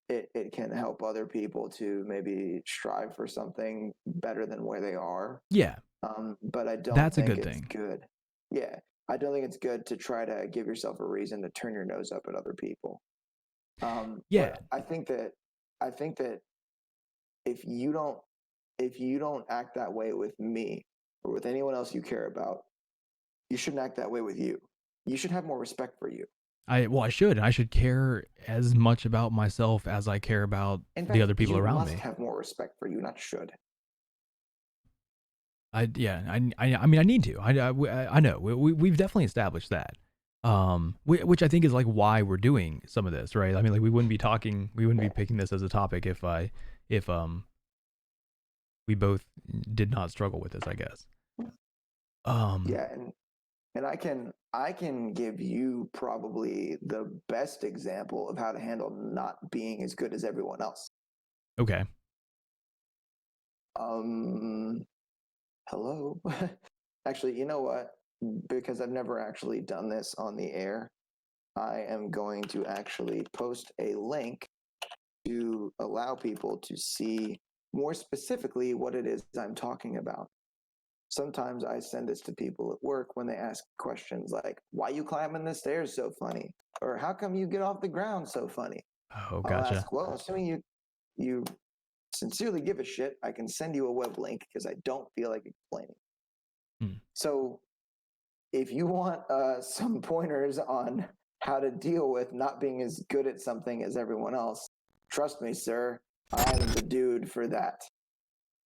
it can help other people to maybe strive for something better than where they are. Yeah. But I don't That's think a good it's thing. good. Yeah. I don't think it's good to try to give yourself a reason to turn your nose up at other people. But I think that if you don't act that way with me or with anyone else you care about, you shouldn't act that way with you. You should have more respect for you. I should care as much about myself as I care about the other people around me. You must have more respect for you, not should. I mean, I need to. I know. We've definitely established that. Which I think is like why we're doing some of this, right? I mean, like we wouldn't be picking this as a topic if we both did not struggle with this, I guess. And I can give you probably the best example of how to handle not being as good as everyone else. Okay. Hello. Actually, you know what? Because I've never actually done this on the air, I am going to actually post a link to allow people to see more specifically what it is I'm talking about. Sometimes I send this to people at work when they ask questions like, why you climbing the stairs so funny? Or how come you get off the ground so funny? Oh, gotcha. I'll ask, well, assuming you sincerely give a shit, I can send you a web link because I don't feel like explaining. So if you want some pointers on how to deal with not being as good at something as everyone else, trust me, sir, I am the dude for that.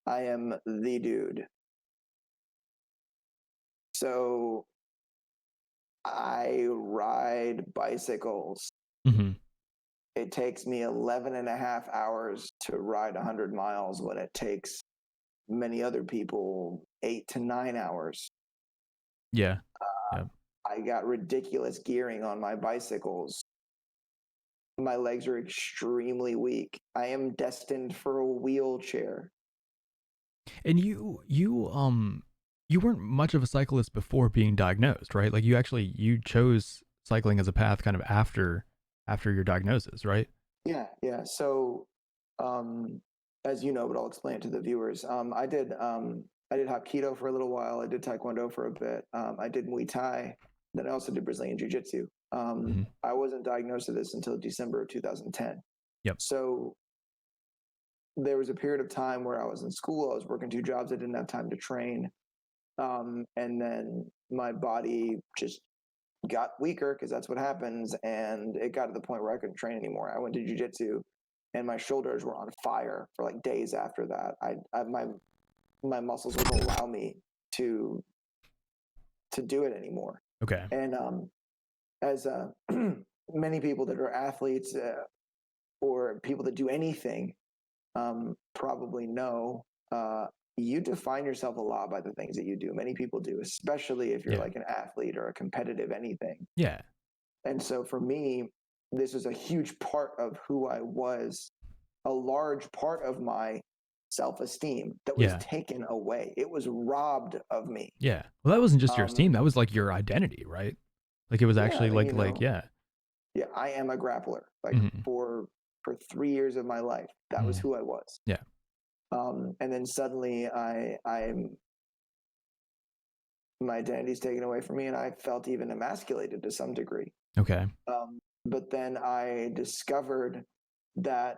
I am the dude. So I ride bicycles. Mm-hmm. It takes me 11 and a half hours to ride 100 miles when it takes many other people 8 to 9 hours. Yeah. I got ridiculous gearing on my bicycles. My legs are extremely weak. I am destined for a wheelchair. And you weren't much of a cyclist before being diagnosed, right? Like you chose cycling as a path kind of after your diagnosis, right? Yeah. So, as you know, but I'll explain it to the viewers. I did Hapkido for a little while. I did Taekwondo for a bit. I did Muay Thai. Then I also did Brazilian Jiu-Jitsu. I wasn't diagnosed with this until December of 2010. Yep. So there was a period of time where I was in school. I was working 2 jobs. I didn't have time to train. And then my body just got weaker because that's what happens. And it got to the point where I couldn't train anymore. I went to jiu-jitsu and my shoulders were on fire for like days after that. My muscles wouldn't allow me to do it anymore. Okay. And as many people that are athletes or people that do anything probably know, you define yourself a lot by the things that you do. Many people do, especially if you're like an athlete or a competitive anything. Yeah. And so for me, this was a huge part of who I was, a large part of my self-esteem that was taken away. It was robbed of me. Yeah. Well, that wasn't just your esteem. That was like your identity, right? Like it was actually Yeah, I am a grappler. Like for 3 years of my life, that was who I was. Yeah. And then suddenly my identity's taken away from me and I felt even emasculated to some degree. Okay. But then I discovered that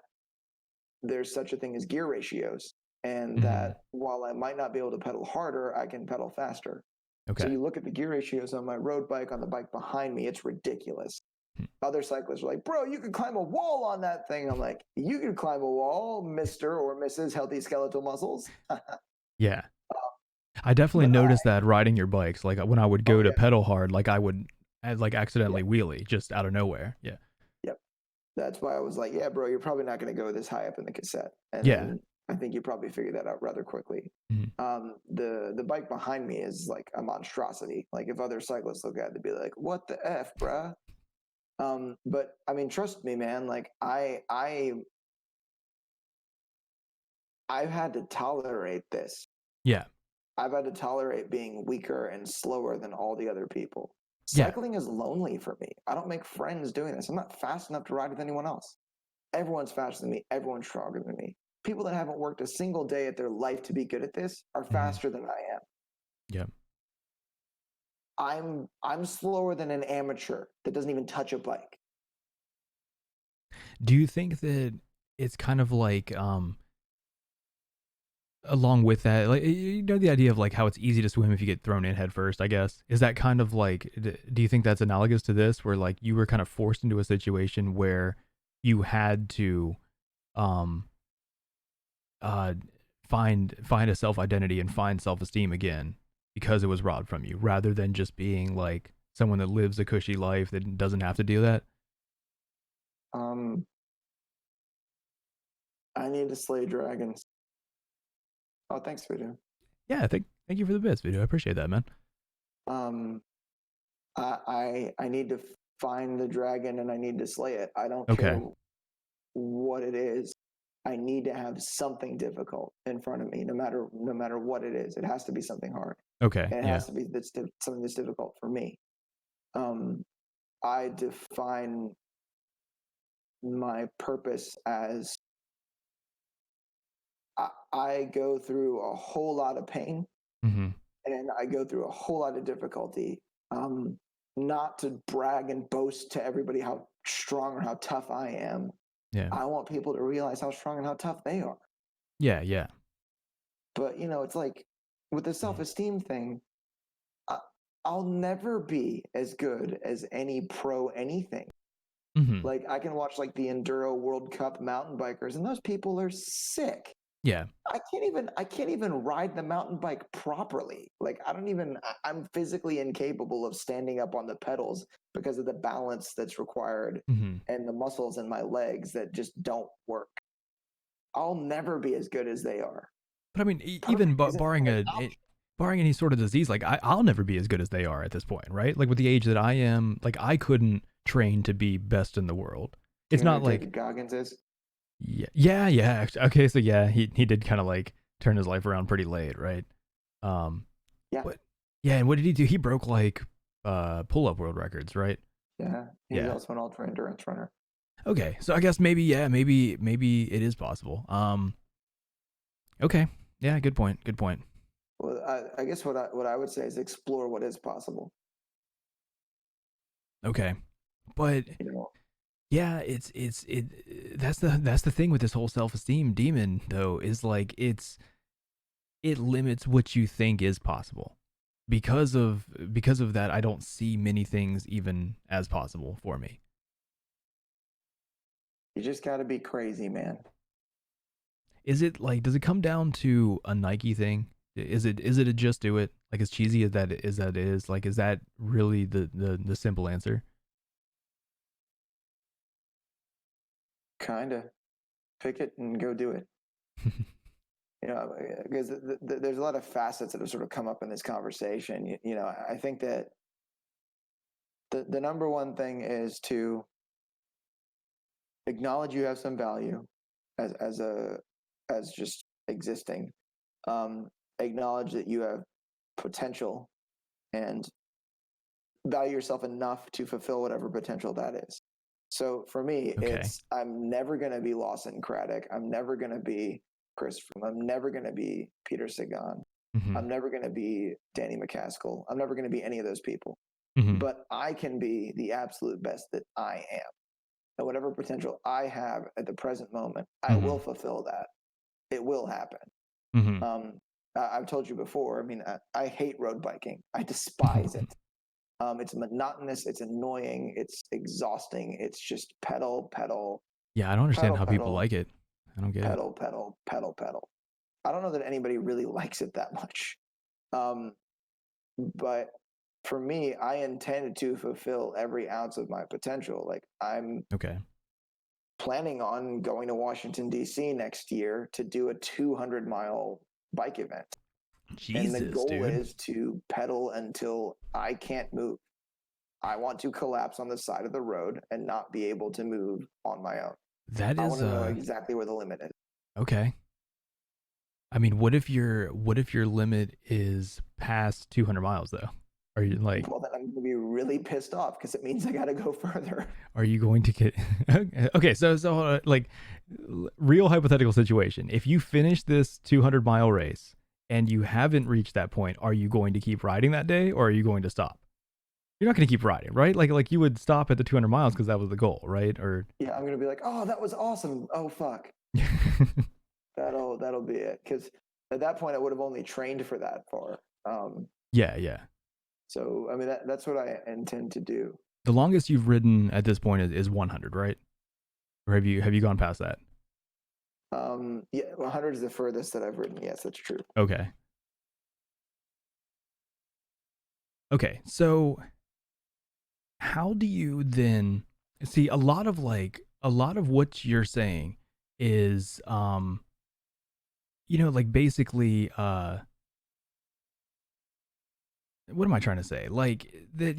there's such a thing as gear ratios and that while I might not be able to pedal harder, I can pedal faster. Okay. So you look at the gear ratios on my road bike, on the bike behind me, it's ridiculous. Other cyclists are like, bro, you could climb a wall on that thing. I'm like, you could climb a wall, Mr. or Mrs. Healthy Skeletal Muscles. Yeah. I definitely But noticed that riding your bikes. Like when I would go Oh, to yeah. pedal hard, like I'd like accidentally wheelie just out of nowhere. Yeah. Yep. That's why I was like, yeah, bro, you're probably not going to go this high up in the cassette. And Yeah. then I think you probably figured that out rather quickly. The bike behind me is like a monstrosity. Like if other cyclists look at it, they'd be like, what the F, bruh? But I mean, trust me, man, like I've had to tolerate this. Yeah. I've had to tolerate being weaker and slower than all the other people. Yeah. Cycling is lonely for me. I don't make friends doing this. I'm not fast enough to ride with anyone else. Everyone's faster than me. Everyone's stronger than me. People that haven't worked a single day at their life to be good at this are faster than I am. Yeah. I'm slower than an amateur that doesn't even touch a bike. Do you think that it's kind of like along with that, like the idea of like how it's easy to swim if you get thrown in head first, I guess, is that kind of like, do you think that's analogous to this, where like you were kind of forced into a situation where you had to find a self-identity and find self-esteem again because it was robbed from you, rather than just being like someone that lives a cushy life that doesn't have to do that? I need to slay dragons. Oh, thanks, Voodoo. Yeah, thank you for the bits, Video. I appreciate that, man. I need to find the dragon and I need to slay it. I don't Okay. care what it is. I need to have something difficult in front of me, no matter what it is. It has to be something hard. Okay. And it Yeah. has to be something that's difficult for me. I define my purpose as I go through a whole lot of pain and I go through a whole lot of difficulty. Not to brag and boast to everybody how strong or how tough I am. Yeah. I want people to realize how strong and how tough they are. Yeah. Yeah. But it's like with the self-esteem thing, I'll never be as good as any pro anything. Like I can watch like the Enduro World Cup mountain bikers, and those people are sick. Yeah. I can't even ride the mountain bike properly. Like I'm physically incapable of standing up on the pedals because of the balance that's required and the muscles in my legs that just don't work. I'll never be as good as they are. But I mean, even barring any sort of disease, like I'll never be as good as they are at this point, right? Like with the age that I am, like I couldn't train to be best in the world. It's not like David Goggins is. Yeah. Okay, so yeah, he did kind of like turn his life around pretty late, right? Yeah. But yeah, and what did he do? He broke like pull-up world records, right? Yeah. He's also an ultra endurance runner. Okay, so I guess maybe it is possible. Okay. Yeah, good point. Well, I guess what I would say is explore what is possible. Okay. But yeah, that's the thing with this whole self-esteem demon though, is like it limits what you think is possible. Because of that, I don't see many things even as possible for me. You just got to be crazy, man. Is it like, does it come down to a Nike thing? Is it a just do it? Like as cheesy as that is, like, is that really the simple answer? Kinda. Pick it and go do it. Because there's a lot of facets that have sort of come up in this conversation. I think that the number one thing is to acknowledge you have some value as just existing. Acknowledge that you have potential and value yourself enough to fulfill whatever potential that is. So for me, I'm never going to be Lawson Craddock. I'm never going to be Chris Froome. I'm never going to be Peter Sagan. I'm never going to be Danny McCaskill. I'm never going to be any of those people. But I can be the absolute best that I am. And whatever potential I have at the present moment, I will fulfill that. It will happen. I've told you before. I mean, I hate road biking. I despise it. It's monotonous. It's annoying. It's exhausting. It's just pedal, pedal. Yeah, I don't understand pedal, how people pedal, like it. I don't get it. pedal, pedal, pedal, pedal. I don't know that anybody really likes it that much. But for me, I intended to fulfill every ounce of my potential. Like I'm Okay. planning on going to Washington, D.C. next year to do a 200-mile bike event. Jesus, and the goal dude. is to pedal until I can't move. I want to collapse on the side of the road and not be able to move on my own. That I is want to know exactly where the limit is. okay. I mean, what if your limit is past 200 miles though? Are you like? Well, then I'm going to be really pissed off because it means I got to go further. Are you going to get? Okay, so like, real hypothetical situation. If you finish this 200-mile race and you haven't reached that point, are you going to keep riding that day, or are you going to stop? You're not going to keep riding, right? Like you would stop at the 200 miles because that was the goal, right? Or yeah, I'm going to be like, oh, that was awesome. Oh fuck, that'll be it. Because at that point, I would have only trained for that far. Yeah. So I mean, that's what I intend to do. The longest you've ridden at this point is 100, right? Or have you gone past that? Yeah, 100 is the furthest that I've ridden. Yes, that's true. Okay. So how do you then see a lot of what you're saying is like basically what am I trying to say? Like that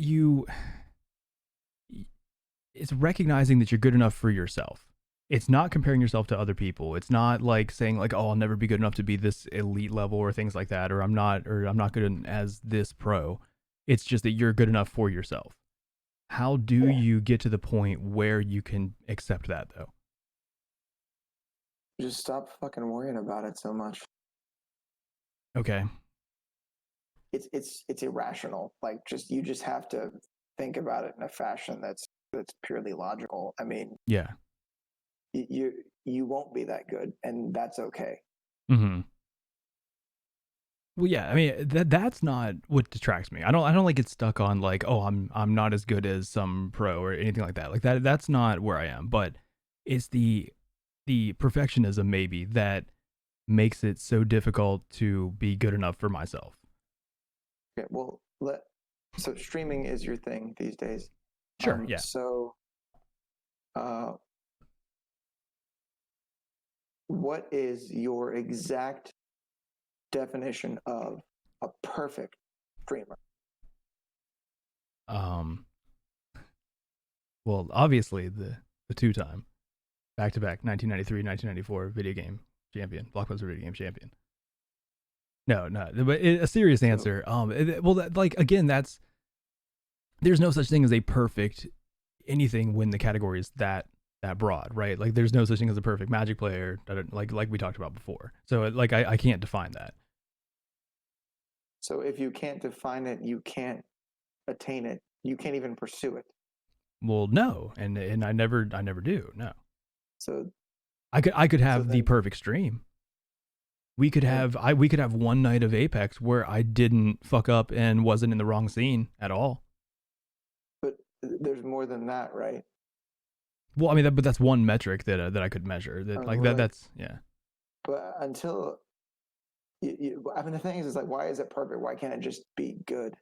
it's recognizing that you're good enough for yourself. It's not comparing yourself to other people. It's not like saying like, oh, I'll never be good enough to be this elite level or things like that, or I'm not good as this pro. It's just that you're good enough for yourself. How do you get to the point where you can accept that though? Just stop fucking worrying about it so much. Okay. It's irrational. Like you just have to think about it in a fashion that's purely logical. I mean, yeah. You won't be that good, and that's okay. Mm-hmm. Well, yeah. I mean, that's not what detracts me. I don't like get stuck on like, oh, I'm not as good as some pro or anything like that. Like that's not where I am. But it's the perfectionism maybe that makes it so difficult to be good enough for myself. Okay. Well, so streaming is your thing these days. Sure. Yeah. So, what is your exact definition of a perfect streamer? Well, obviously the two-time back-to-back 1993, 1994 video game champion, blockbuster video game champion. No, but a serious answer. Again, there's no such thing as a perfect anything when the category is that broad, right? Like there's no such thing as a perfect Magic player, like we talked about before. So like I can't define that. So if you can't define it, you can't attain it. You can't even pursue it. Well, no, and I never do. No. So I could have the perfect stream. We could have one night of Apex where I didn't fuck up and wasn't in the wrong scene at all. But there's more than that, right? Well, I mean, but that's one metric that I could measure. That's yeah. But until I mean, the thing is, like, why is it perfect? Why can't it just be good?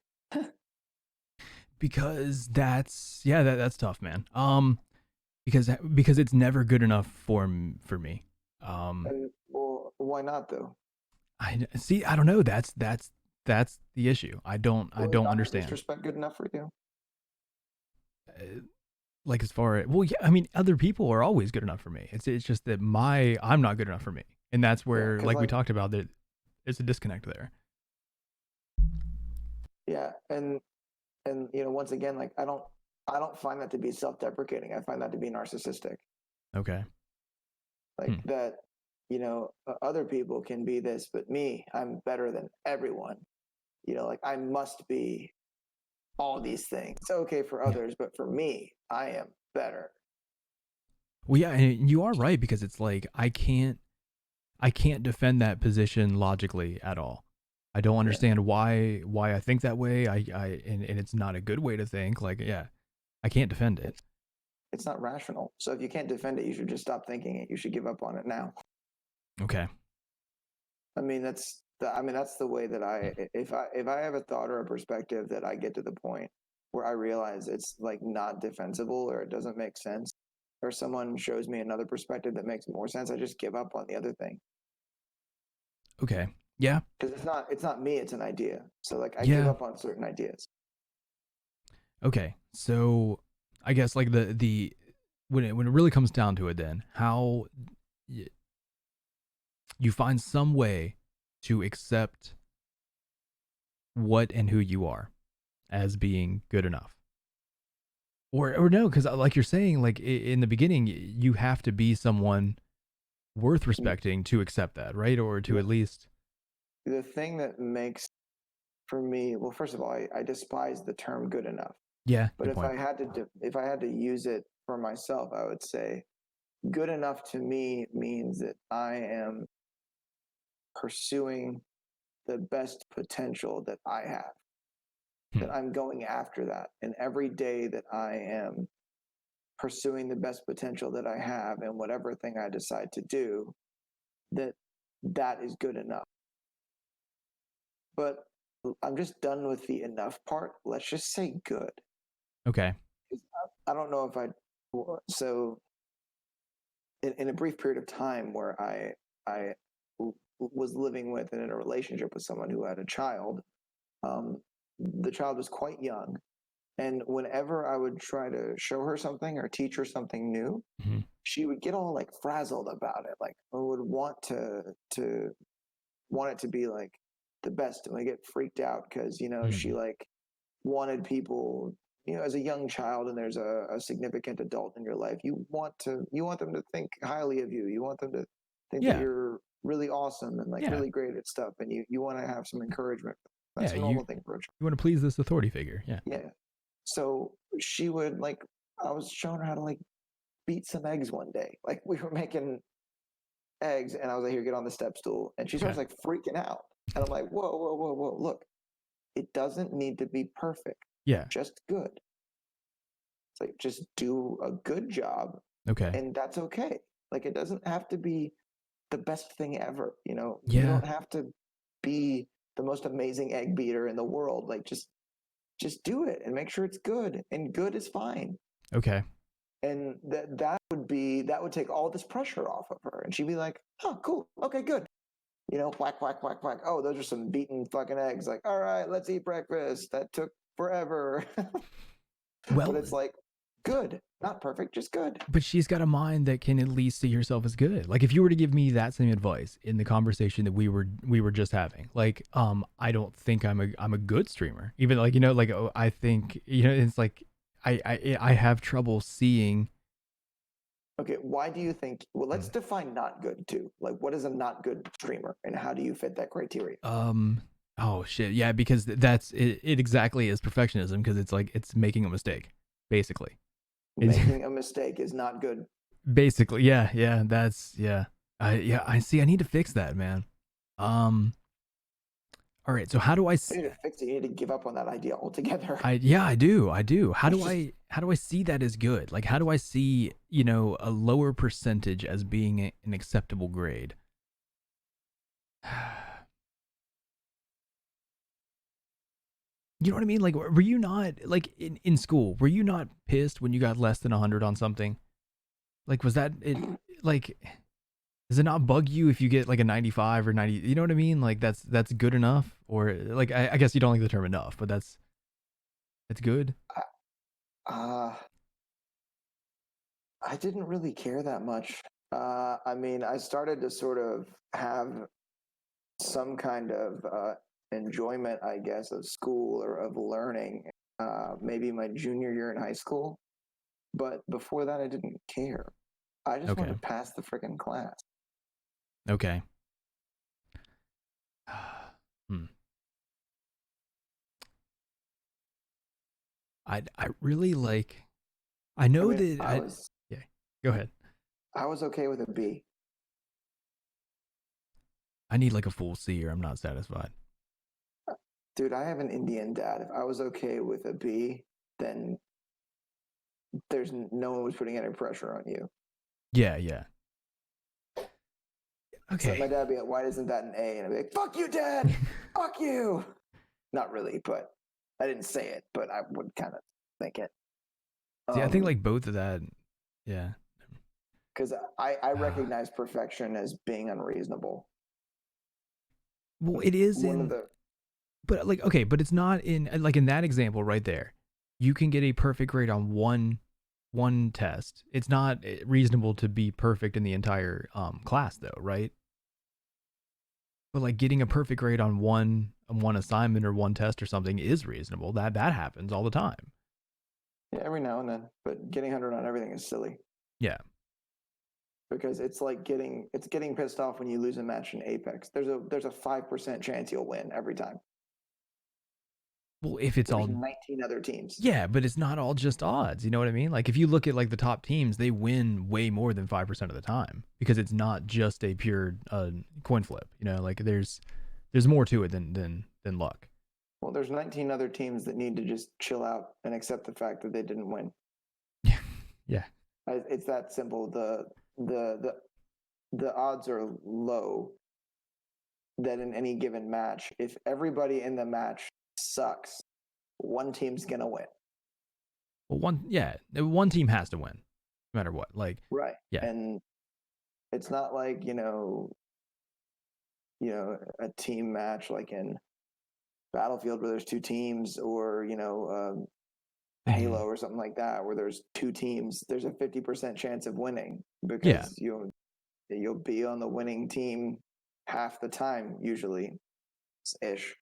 Because that's tough, man. Because it's never good enough for me. Well, why not though? I see. I don't know. That's the issue. I don't understand. Disrespect good enough for you? Like as far as yeah, I mean, other people are always good enough for me. It's just that I'm not good enough for me, and that's where like we talked about that. There's a disconnect there. Yeah, and once again, like I don't find that to be self-deprecating. I find that to be narcissistic. Okay. Like that, other people can be this, but me, I'm better than everyone. Like I must be all these things. It's okay for others, but for me, I am better. Well, yeah, and you are right, because it's like I can't I can't defend that position logically at all. I don't understand why I think that way. And it's not a good way to think. Like, yeah, I can't defend it. It's not rational. So if you can't defend it, you should just stop thinking it. You should give up on it now. Okay. I mean, that's the way that if I have a thought or a perspective that I get to the point where I realize it's like not defensible or it doesn't make sense, or someone shows me another perspective that makes more sense, I just give up on the other thing. Okay. Yeah. Because it's not me, it's an idea. So like I give up on certain ideas. Okay. So I guess like the when it really comes down to it, then how you find some way to accept what and who you are as being good enough. Or no, because like you're saying, like in the beginning, you have to be someone worth respecting to accept that, right? Or to at least. The thing that makes, for me, well, first of all, I despise the term good enough. Yeah. But if I had to use it for myself, I would say good enough to me means that I am pursuing the best potential that I have. That I'm going after that. And every day that I am pursuing the best potential that I have in whatever thing I decide to do, that is good enough. But I'm just done with the enough part. Let's just say good. Okay. I don't know if so in a brief period of time where I was living with and in a relationship with someone who had a child, the child was quite young. And whenever I would try to show her something or teach her something new, she would get all like frazzled about it. Like I would want it to be like the best, and I get freaked out because she like wanted people, as a young child, and there's a significant adult in your life, you want them to think highly of you. You want them to think that you're really awesome and like really great at stuff, and you want to have some encouragement. That's a normal thing for a child. You want to please this authority figure. Yeah. Yeah. So she would I was showing her how to like beat some eggs one day. Like we were making eggs and I was like, here, get on the step stool. And she starts like freaking out. And I'm like, whoa, whoa, whoa, whoa. Look, it doesn't need to be perfect. Yeah. Just good. It's like, just do a good job. Okay. And that's okay. Like it doesn't have to be the best thing ever. You don't have to be the most amazing egg beater in the world. Like just do it and make sure it's good, and good is fine. Okay. And that would take all this pressure off of her, and she'd be like, oh, cool. Okay, good. Whack, whack, whack, whack. Oh, those are some beaten fucking eggs. Like, all right, let's eat breakfast. That took forever. Well, but it's like, good, not perfect, just good. But she's got a mind that can at least see herself as good. Like if you were to give me that same advice in the conversation that we were just having, like I don't think I'm a good streamer. Even like I think it's like I have trouble seeing. Okay, why do you think? Well, let's define not good too. Like, what is a not good streamer, and how do you fit that criteria? Oh shit, yeah, because that's it exactly is perfectionism, because it's like it's making a mistake, basically. Making a mistake is not good. Basically, yeah, that's I see. I need to fix that, man. All right, so how do I? You need to fix it. You need to give up on that idea altogether. I do. How do I see that as good? Like, how do I see a lower percentage as being an acceptable grade? You know what I mean? Like, were you not, like, in school, were you not pissed when you got less than 100 on something? Like, was that, like, does it not bug you if you get, like, a 95 or 90? You know what I mean? Like, that's good enough? Or, like, I guess you don't like the term enough, but that's good? I didn't really care that much. I mean, I started to sort of have some kind of enjoyment, I guess, of school or of learning, maybe my junior year in high school. But before that, I didn't care. I just wanted to pass the freaking class. Okay. I really like. I know that. Yeah. Go ahead. I was okay with a B. I need like a full C or I'm not satisfied. Dude, I have an Indian dad. If I was okay with a B, then no one was putting any pressure on you. Yeah, yeah. So Okay. my dad would be like, why isn't that an A? And I'd be like, fuck you, Dad. Fuck you. Not really, but I didn't say it, but I would kind of think it. See, I think like both of that, yeah. Because I recognize perfection as being unreasonable. Well, it is but like, okay, but it's not in, like in that example right there, you can get a perfect grade on one test. It's not reasonable to be perfect in the entire class though, right? But like getting a perfect grade on one assignment or one test or something is reasonable. That happens all the time. Yeah, every now and then, but getting 100 on everything is silly. Yeah. Because it's like getting pissed off when you lose a match in Apex. There's a 5% chance you'll win every time. Well, if it's There's all 19 other teams. Yeah, but it's not all just odds. You know what I mean? Like if you look at like the top teams, they win way more than 5% of the time because it's not just a pure coin flip. You know, like there's more to it than luck. Well, there's 19 other teams that need to just chill out and accept the fact that they didn't win. Yeah. It's that simple. The odds are low that in any given match, if everybody in the match sucks, one team's gonna win. Well, one team has to win, no matter what. Like right. Yeah. And it's not like a team match like in Battlefield where there's two teams, or Halo or something like that where there's two teams. There's a 50% chance of winning because you'll be on the winning team half the time usually ish.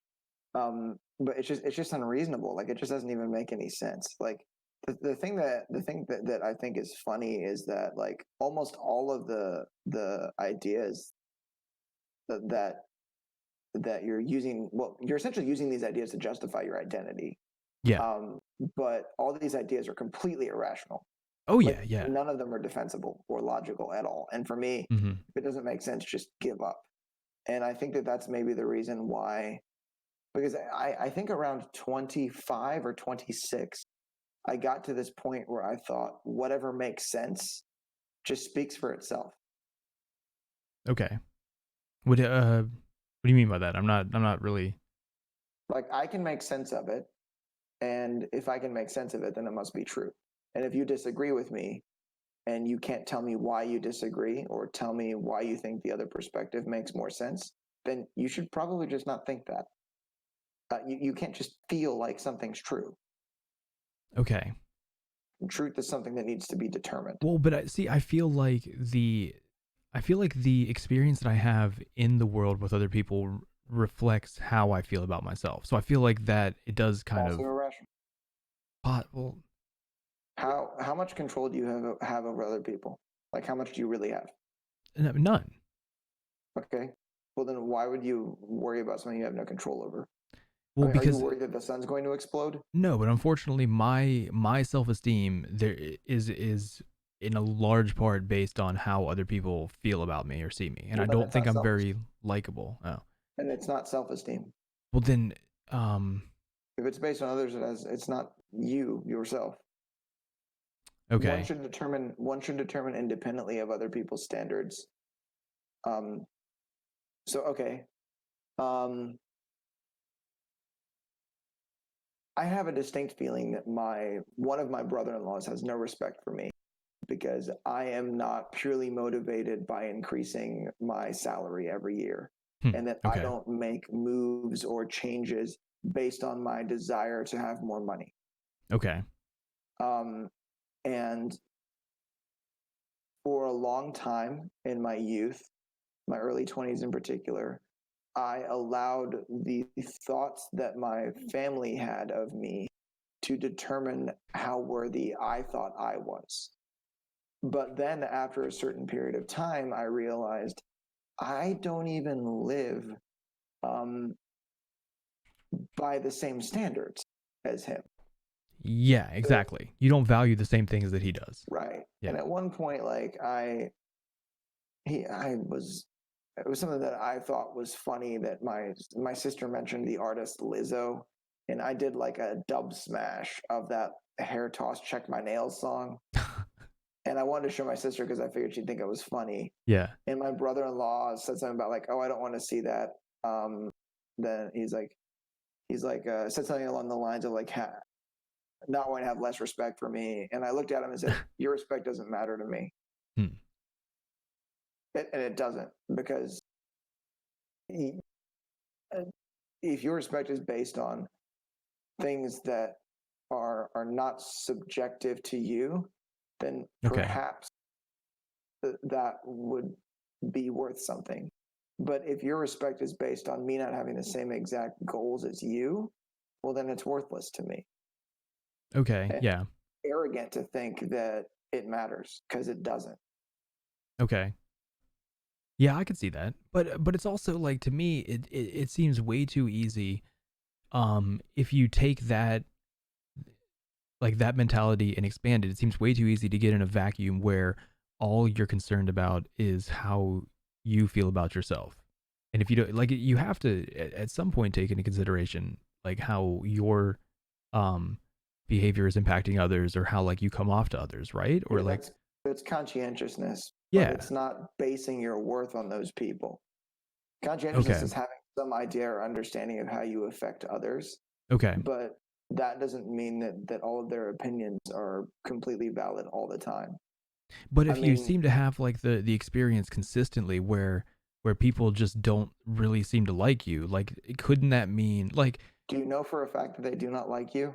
But it's just unreasonable. Like it just doesn't even make any sense. Like the thing that I think is funny is that like almost all of the ideas that you're using, well, you're essentially using these ideas to justify your identity. Yeah. But all of these ideas are completely irrational. Oh yeah, yeah. None of them are defensible or logical at all. And for me, if it doesn't make sense, just give up. And I think that that's maybe the reason why, because I think around 25 or 26, I got to this point where I thought whatever makes sense just speaks for itself. Okay. What do you mean by that? I'm not really. Like I can make sense of it. And if I can make sense of it, then it must be true. And if you disagree with me and you can't tell me why you disagree or tell me why you think the other perspective makes more sense, then you should probably just not think that. You can't just feel like something's true. Okay. Truth is something that needs to be determined. Well, but I feel like the experience that I have in the world with other people reflects how I feel about myself. So I feel like that it does kind also of irrational. Well, how much control do you have over other people? Like how much do you really have? None. Okay. Well, then why would you worry about something you have no control over? Well, because are you worried that the sun's going to explode? No, but unfortunately, my self-esteem there is in a large part based on how other people feel about me or see me, and I don't think I'm very likable. Oh. And it's not self-esteem. Well, then, if it's based on others, it's not yourself. Okay. One should determine independently of other people's standards. So okay. I have a distinct feeling that one of my brother-in-laws has no respect for me because I am not purely motivated by increasing my salary every year. And that I don't make moves or changes based on my desire to have more money. Okay. And for a long time in my youth, my early 20s in particular, I allowed the thoughts that my family had of me to determine how worthy I thought I was. But then after a certain period of time, I realized I don't even live by the same standards as him. Yeah, exactly. You don't value the same things that he does. Right. Yeah. And at one point, like I was it was something that I thought was funny that my sister mentioned the artist Lizzo, and I did like a dub smash of that hair toss check my nails song. And I wanted to show my sister because I figured she'd think it was funny. Yeah. And my brother-in-law said something about like, oh, I don't want to see that. Then he's like said something along the lines of like, not going to have less respect for me. And I looked at him and said, your respect doesn't matter to me. And it doesn't, because if your respect is based on things that are not subjective to you, then perhaps that would be worth something. But if your respect is based on me not having the same exact goals as you, well, then it's worthless to me. Okay. And Yeah. arrogant to think that it matters, because it doesn't. Okay. Yeah, I could see that. But it's also like, to me, it seems way too easy. If you take that, like that mentality and expand it, it seems way too easy to get in a vacuum where all you're concerned about is how you feel about yourself. And if you don't, like, you have to at some point take into consideration like how your behavior is impacting others, or how like you come off to others, right? Or like it's conscientiousness. Yeah. But it's not basing your worth on those people. Conscientiousness is having some idea or understanding of how you affect others. Okay. But that doesn't mean that all of their opinions are completely valid all the time. But if you seem to have like the experience consistently where people just don't really seem to like you, like, couldn't that mean, like, do you know for a fact that they do not like you?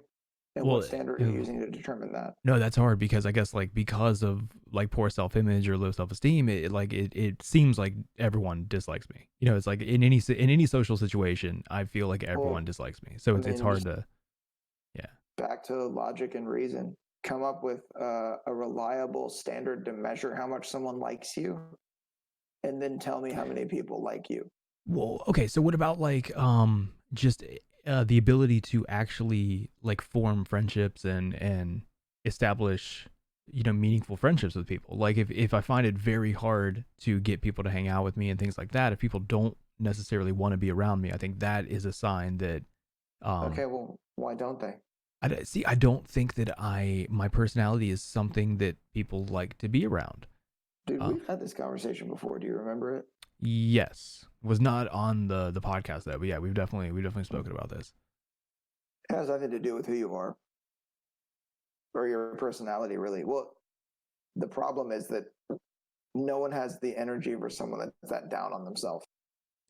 And what standard are you using to determine that? No, that's hard, because I guess like because of like poor self-image or low self-esteem, it seems like everyone dislikes me. You know, it's like in any social situation, I feel like everyone dislikes me. So it's hard to, back to logic and reason. Come up with a reliable standard to measure how much someone likes you, and then tell me how many people like you. Well, okay, so what about like just the ability to actually like form friendships and establish, meaningful friendships with people? Like if I find it very hard to get people to hang out with me and things like that, if people don't necessarily want to be around me, I think that is a sign that okay, well, why don't they? I don't think that my personality is something that people like to be around. Dude, we've had this conversation before. Do you remember it? Yes. Was not on the podcast though, but yeah, we've definitely spoken about this. It has nothing to do with who you are or your personality, really. Well, the problem is that no one has the energy for someone that's that down on themselves.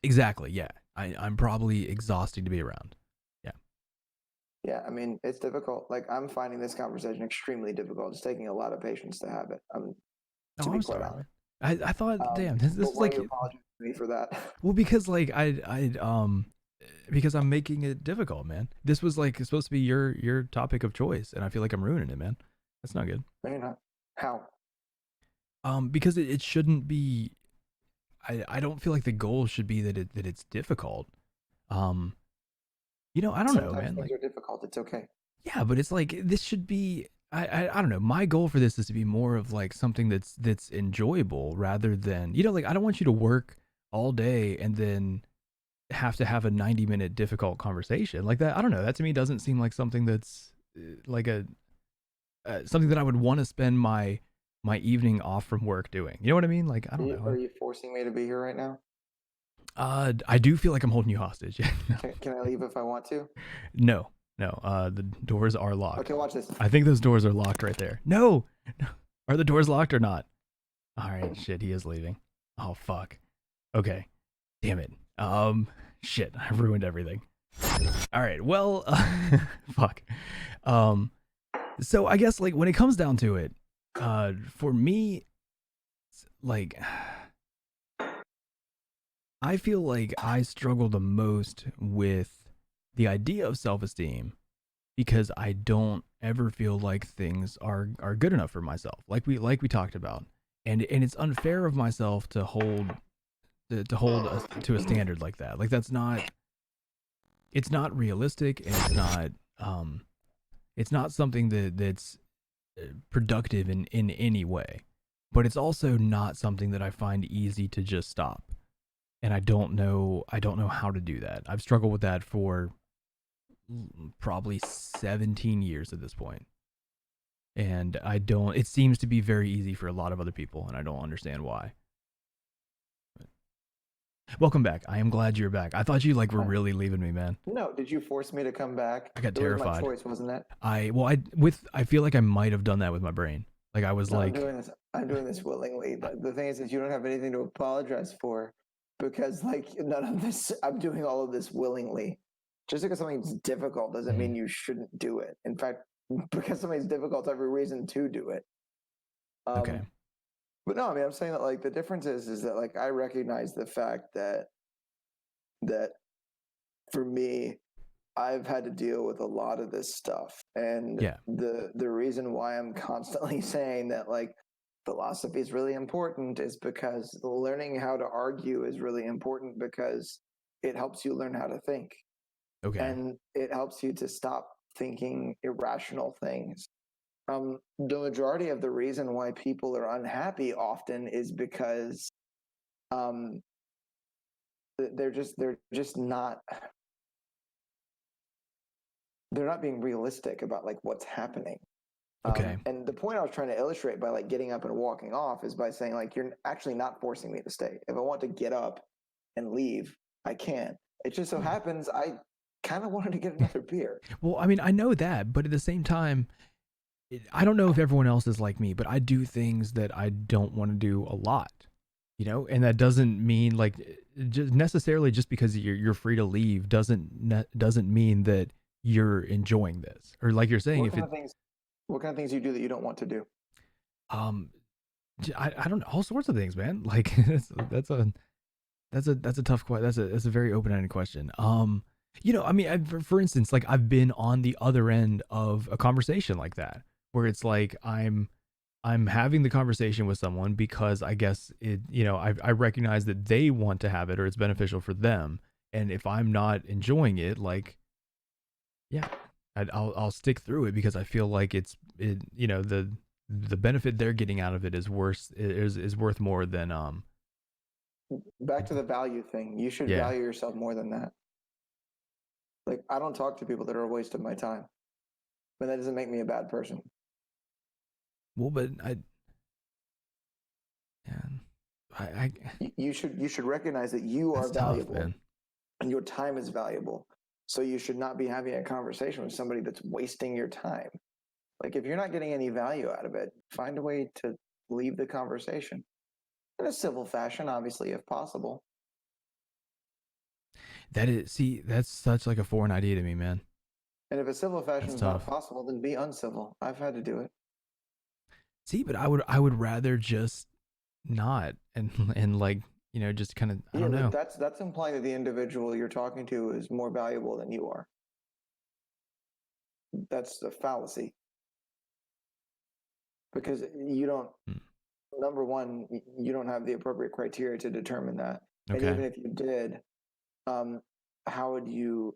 Exactly. Yeah. I'm probably exhausting to be around. Yeah, I mean, it's difficult. Like, I'm finding this conversation extremely difficult. It's taking a lot of patience to have it. I'm sorry. I thought, damn, this is why like. Are you apologizing to me for that? Well, because like because I'm making it difficult, man. This was like supposed to be your topic of choice, and I feel like I'm ruining it, man. That's not good. No, you're not. How? Because it shouldn't be. I don't feel like the goal should be that it's difficult. I don't know, man. Things are difficult. It's okay. Yeah, but it's like this should be. I don't know. My goal for this is to be more of like something that's enjoyable rather than, like, I don't want you to work all day and then have to have a 90-minute difficult conversation like that. I don't know. That to me doesn't seem like something that's like something that I would want to spend my evening off from work doing. You know what I mean? Like, I don't know. Are you forcing me to be here right now? I do feel like I'm holding you hostage. Can I leave if I want to? No. The doors are locked. Okay, watch this. I think those doors are locked right there. No. Are the doors locked or not? All right, shit, he is leaving. Oh, fuck. Okay. Damn it. Shit, I ruined everything. All right, well, fuck. So I guess, like, when it comes down to it, for me, like, I feel like I struggle the most with the idea of self-esteem because I don't ever feel like things are good enough for myself, like we talked about, and it's unfair of myself to hold to a standard like that. Like it's not realistic, and it's not something that's productive in any way, but it's also not something that I find easy to just stop. and I don't know how to do that. I've struggled with that for probably 17 years at this point. And it seems to be very easy for a lot of other people, and I don't understand why. Welcome back. I am glad you're back. I thought you were really leaving me, man. No, did you force me to come back? I got terrified. It was my choice, wasn't it? I feel like I might have done that with my brain. I was I'm doing this willingly. The thing is you don't have anything to apologize for, because none of this, I'm doing all of this willingly. Just because something's difficult doesn't mean you shouldn't do it. In fact, because something's difficult, every reason to do it. Okay. But no, I mean, I'm saying that the difference is that I recognize the fact that for me, I've had to deal with a lot of this stuff, and the reason why I'm constantly saying that philosophy is really important is because learning how to argue is really important, because it helps you learn how to think. Okay. And it helps you to stop thinking irrational things. The majority of the reason why people are unhappy often is because they're not being realistic about what's happening. Okay. And the point I was trying to illustrate by getting up and walking off is by saying you're actually not forcing me to stay. If I want to get up and leave, I can. It just so happens I kind of wanted to get another beer. Well, I mean, I know that, but at the same time, I don't know if everyone else is like me, but I do things that I don't want to do a lot, and that doesn't mean just necessarily just because you're free to leave doesn't mean that you're enjoying this, or you're saying what kind of things you do that you don't want to do? I don't know, all sorts of things, man. That's a tough question. That's a very open-ended question. I mean, for instance, I've been on the other end of a conversation like that, where it's I'm having the conversation with someone because I guess I recognize that they want to have it or it's beneficial for them. And if I'm not enjoying it, I'll stick through it because I feel like the benefit they're getting out of it is worth more than, back to the value thing. You should value yourself more than that. I don't talk to people that are a waste of my time, but that doesn't make me a bad person. Well, but you should recognize that you are valuable, man. And your time is valuable. So you should not be having a conversation with somebody that's wasting your time. If you're not getting any value out of it, find a way to leave the conversation in a civil fashion, obviously, if possible. That's such a foreign idea to me, man. And if a civil fashion is not possible, then be uncivil. I've had to do it. See, but I would rather just not and just kind of, I don't know. That's implying that the individual you're talking to is more valuable than you are. That's a fallacy. Because you don't, number one, you don't have the appropriate criteria to determine that. Okay. And even if you did, how would you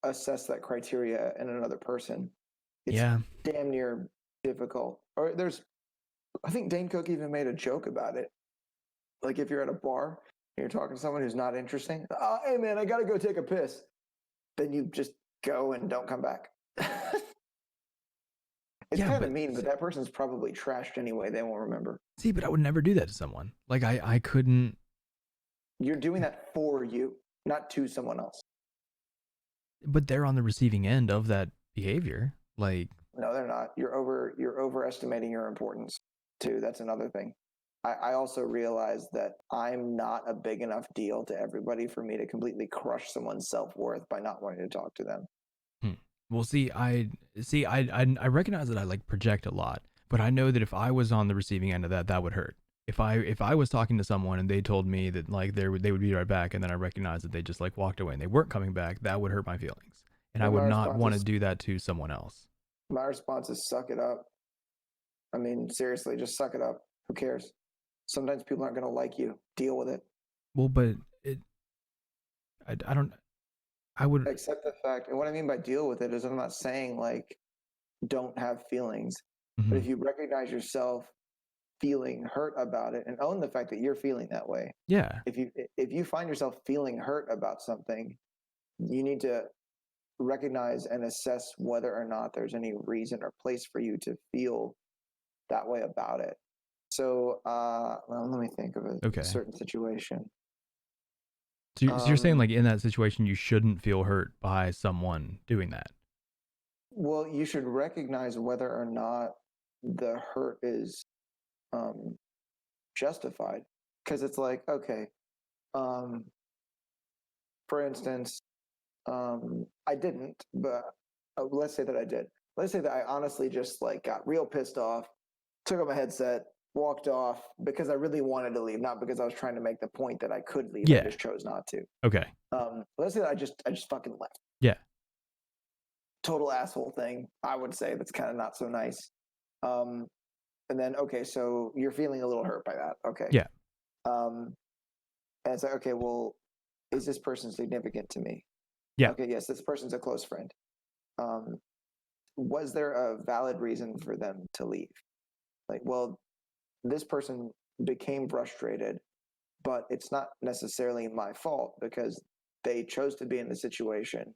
assess that criteria in another person? It's damn near difficult. Or I think Dane Cook even made a joke about it. If you're at a bar and you're talking to someone who's not interesting, hey man, I gotta go take a piss. Then you just go and don't come back. It's kind of mean, but that person's probably trashed anyway. They won't remember. See, but I would never do that to someone. I couldn't. You're doing that for you, not to someone else. But they're on the receiving end of that behavior. No, they're not. You're overestimating your importance too. That's another thing. I also realize that I'm not a big enough deal to everybody for me to completely crush someone's self-worth by not wanting to talk to them. Well, I recognize that I project a lot, but I know that if I was on the receiving end of that, that would hurt. If I was talking to someone and they told me that they would be right back, and then I recognized that they just walked away and they weren't coming back, that would hurt my feelings, and I would not want to do that to someone else. My response is suck it up. I mean, seriously, just suck it up. Who cares? Sometimes people aren't going to like you. Deal with it. Well, but I would accept the fact. And what I mean by deal with it is I'm not saying don't have feelings, but if you recognize yourself feeling hurt about it and own the fact that you're feeling that way. Yeah. If you find yourself feeling hurt about something, you need to recognize and assess whether or not there's any reason or place for you to feel that way about it. So, well, let me think of a certain situation. So you're saying, like, in that situation, you shouldn't feel hurt by someone doing that? Well, you should recognize whether or not the hurt is justified. Because it's like, okay, for instance, I didn't, but let's say that I did. Let's say that I honestly just like got real pissed off, took out my headset, walked off because I really wanted to leave, not because I was trying to make the point that I could leave. Yeah. I just chose not to. Okay. Let's say that I just fucking left. Yeah. Total asshole thing, I would say. That's kind of not so nice. And then, okay, so you're feeling a little hurt by that. Okay. Yeah. And it's like, okay, well, is this person significant to me? Yeah. Okay, yes, this person's a close friend. Was there a valid reason for them to leave? Like, well, this person became frustrated, but it's not necessarily my fault because they chose to be in the situation.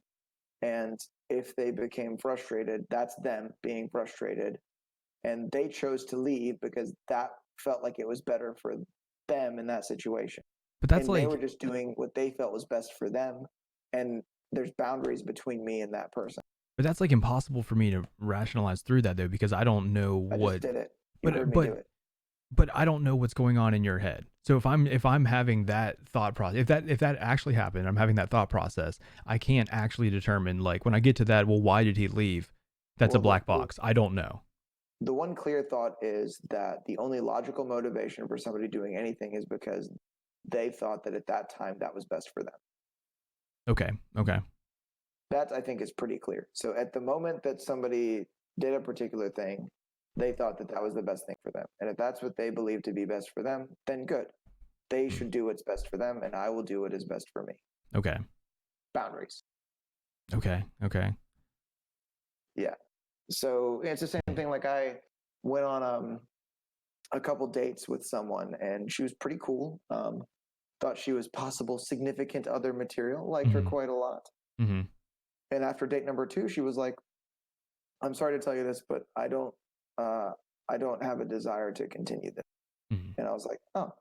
And if they became frustrated, that's them being frustrated. And they chose to leave because that felt like it was better for them in that situation. But that's and they were just doing what they felt was best for them. And there's boundaries between me and that person. But that's like impossible for me to rationalize through that, though, because I don't know what. I just did it. You heard me do it. But I don't know what's going on in your head. So if I'm having that thought process, if that actually happened, I'm having that thought process, I can't actually determine, like, when I get to that, well, why did he leave? That's a black box. I don't know. The one clear thought is that the only logical motivation for somebody doing anything is because they thought that at that time that was best for them. Okay. That, I think, is pretty clear. So at the moment that somebody did a particular thing, they thought that that was the best thing for them. And if that's what they believe to be best for them, then good. They should do what's best for them, and I will do what is best for me. Okay. Boundaries. Okay. Yeah. So it's the same thing. Like, I went on a couple dates with someone, and she was pretty cool. Thought she was possible significant other material. Liked her quite a lot. Mm-hmm. And after date number 2, she was like, "I'm sorry to tell you this, but I don't have a desire to continue this." Mm-hmm. And I was like, "Oh,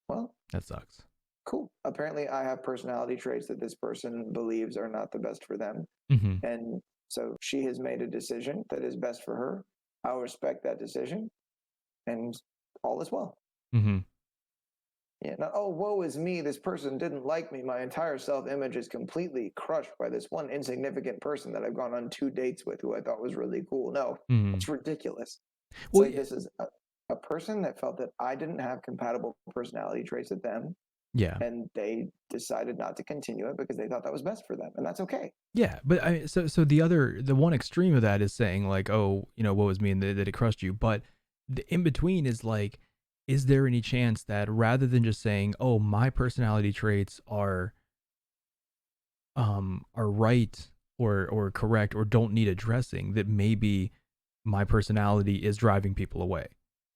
well, that sucks." Cool. Apparently, I have personality traits that this person believes are not the best for them. Mm-hmm. And so she has made a decision that is best for her. I'll respect that decision, and all is well. Mm-hmm. Yeah. Not, oh, woe is me. This person didn't like me. My entire self-image is completely crushed by this one insignificant person that I've gone on 2 dates with who I thought was really cool. No, it's ridiculous. It's like, this is a person that felt that I didn't have compatible personality traits with them. Yeah. And they decided not to continue it because they thought that was best for them. And that's okay. Yeah. But so the one extreme of that is saying, like, oh, what was me and that it crushed you. But the in between is like, is there any chance that rather than just saying, oh, my personality traits are right or correct or don't need addressing, that maybe my personality is driving people away?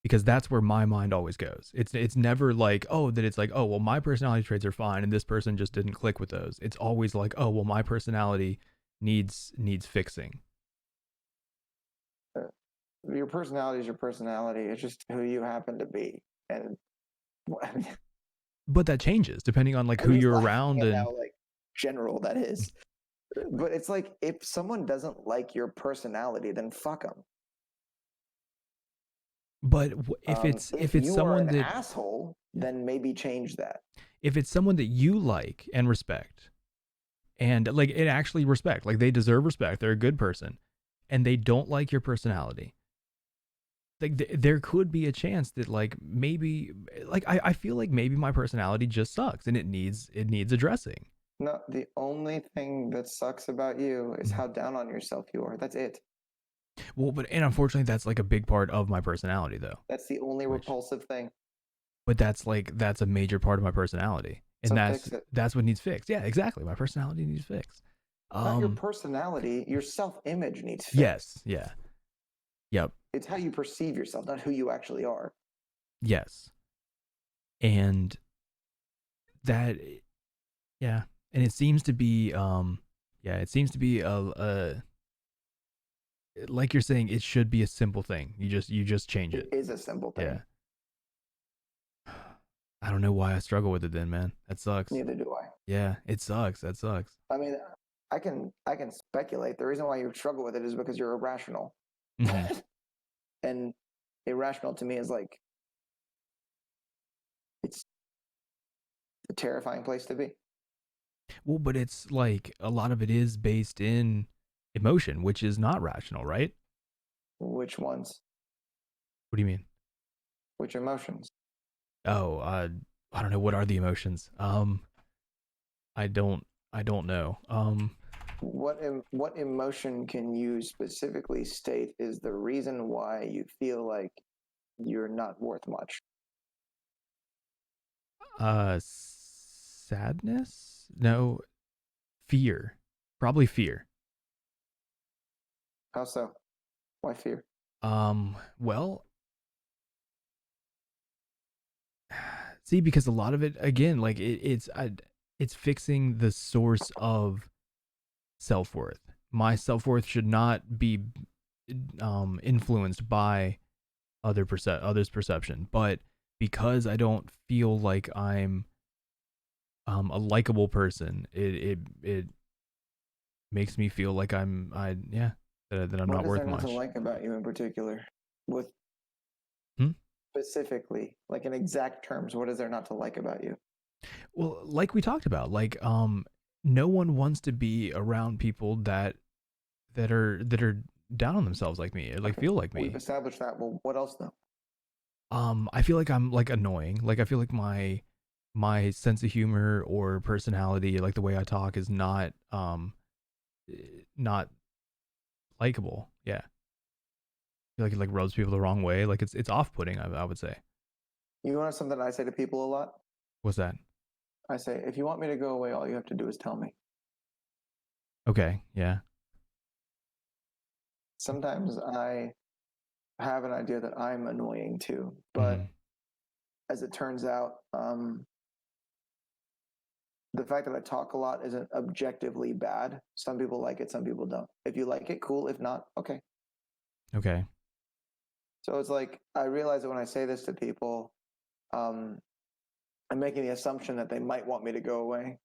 Because that's where my mind always goes. It's never like, oh, that it's like, oh, well, my personality traits are fine and this person just didn't click with those. It's always like, oh, well, my personality needs fixing. Your personality is your personality. It's just who you happen to be. And but that changes depending on like who you're around and how, like, general that is. But it's like, if someone doesn't like your personality, then fuck them. But if it's someone that asshole, then maybe change that. If it's someone that you like and respect, and like it actually respect, like they deserve respect, they're a good person, and they don't like your personality, like there could be a chance that like maybe like I feel like maybe my personality just sucks and it needs addressing. No, the only thing that sucks about you is how down on yourself you are. That's it. Well, and unfortunately, that's like a big part of my personality, though. That's the only repulsive thing. But that's a major part of my personality, and so that's what needs fixed. Yeah, exactly. My personality needs fixed. Not your personality, your self-image needs fixed. Yes, yeah. Yep. It's how you perceive yourself, not who you actually are. Yes. And that, yeah. And it seems to be, it seems to be like you're saying, it should be a simple thing. You just change it. It is a simple thing. Yeah. I don't know why I struggle with it then, man. That sucks. Neither do I. Yeah, it sucks. That sucks. I mean, I can speculate. The reason why you struggle with it is because you're irrational. Mhm. And irrational to me is like, it's a terrifying place to be. Well, but it's like a lot of it is based in emotion, which is not rational, right? Which ones? What do you mean? Which emotions? Oh, I don't know. What are the emotions? I don't know. What emotion can you specifically state is the reason why you feel like you're not worth much? Sadness? No, fear. Probably fear. How so? Why fear? Well, see, because a lot of it, again, like it's fixing the source of self-worth. My self-worth should not be influenced by others' perception, but because I don't feel like I'm a likable person, it makes me feel like that I'm not worth much. What is there not to like about you in particular? With specifically, like in exact terms, what is there not to like about you? Well, like we talked about, like no one wants to be around people that are down on themselves like me, like feel like me. We've established that. Well, what else though? I feel like I'm like annoying. Like I feel like my sense of humor or personality, like the way I talk, is not likable. Yeah. I feel like it like rubs people the wrong way. Like it's off-putting, I would say. You know something I say to people a lot? What's that? I say, if you want me to go away, all you have to do is tell me. Okay, yeah. Sometimes I have an idea that I'm annoying too, but as it turns out, the fact that I talk a lot isn't objectively bad. Some people like it, some people don't. If you like it, cool. If not, okay. Okay. So it's like, I realize that when I say this to people, I'm making the assumption that they might want me to go away.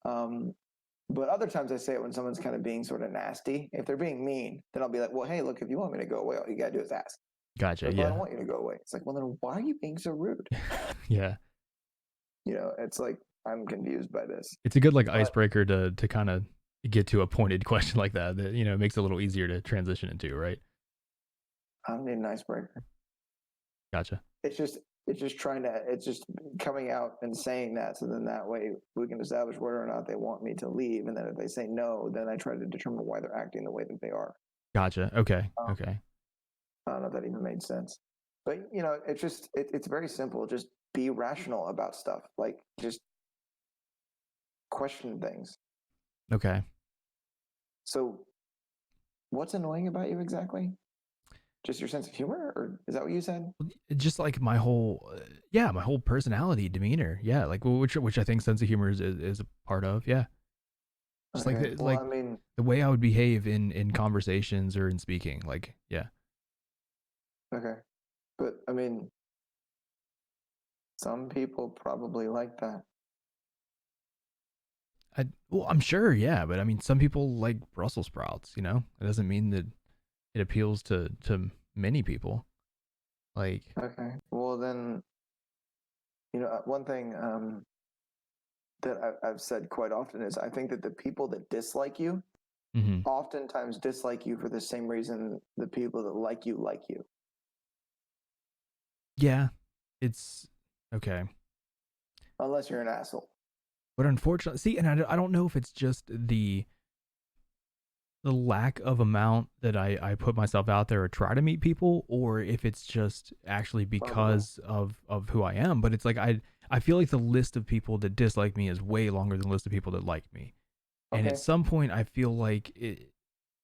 But other times I say it when someone's kind of being sort of nasty. If they're being mean, then I'll be like, well, hey, look, if you want me to go away, all you got to do is ask. Gotcha. Like, yeah. well, I don't want you to go away. It's like, well, then why are you being so rude? Yeah. You know, it's like, I'm confused by this. It's a good like icebreaker to kind of get to a pointed question like that you know makes it a little easier to transition into, right? I don't need an icebreaker. Gotcha. It's just coming out and saying that, so then that way we can establish whether or not they want me to leave, and then if they say no, then I try to determine why they're acting the way that they are. Gotcha. Okay. Okay. I don't know if that even made sense, but you know, it's very simple. Just be rational about stuff. Like just question things. Okay. So, what's annoying about you exactly? Just your sense of humor, or is that what you said? Just like my whole personality, demeanor. Yeah, like which I think sense of humor is a part of. Yeah. Just okay. like I mean, the way I would behave in conversations or in speaking. Like, yeah. Okay, but I mean, some people probably like that. Well, I'm sure, yeah, but I mean, some people like Brussels sprouts. You know, it doesn't mean that it appeals to many people. Like, okay, well then, you know, one thing that I've said quite often is I think that the people that dislike you oftentimes dislike you for the same reason the people that like you like you. Yeah, it's okay. Unless you're an asshole. But unfortunately, see, and I don't know if it's just the lack of amount that I put myself out there or try to meet people, or if it's just actually because of who I am. But it's like I feel like the list of people that dislike me is way longer than the list of people that like me. And at some point I feel like it,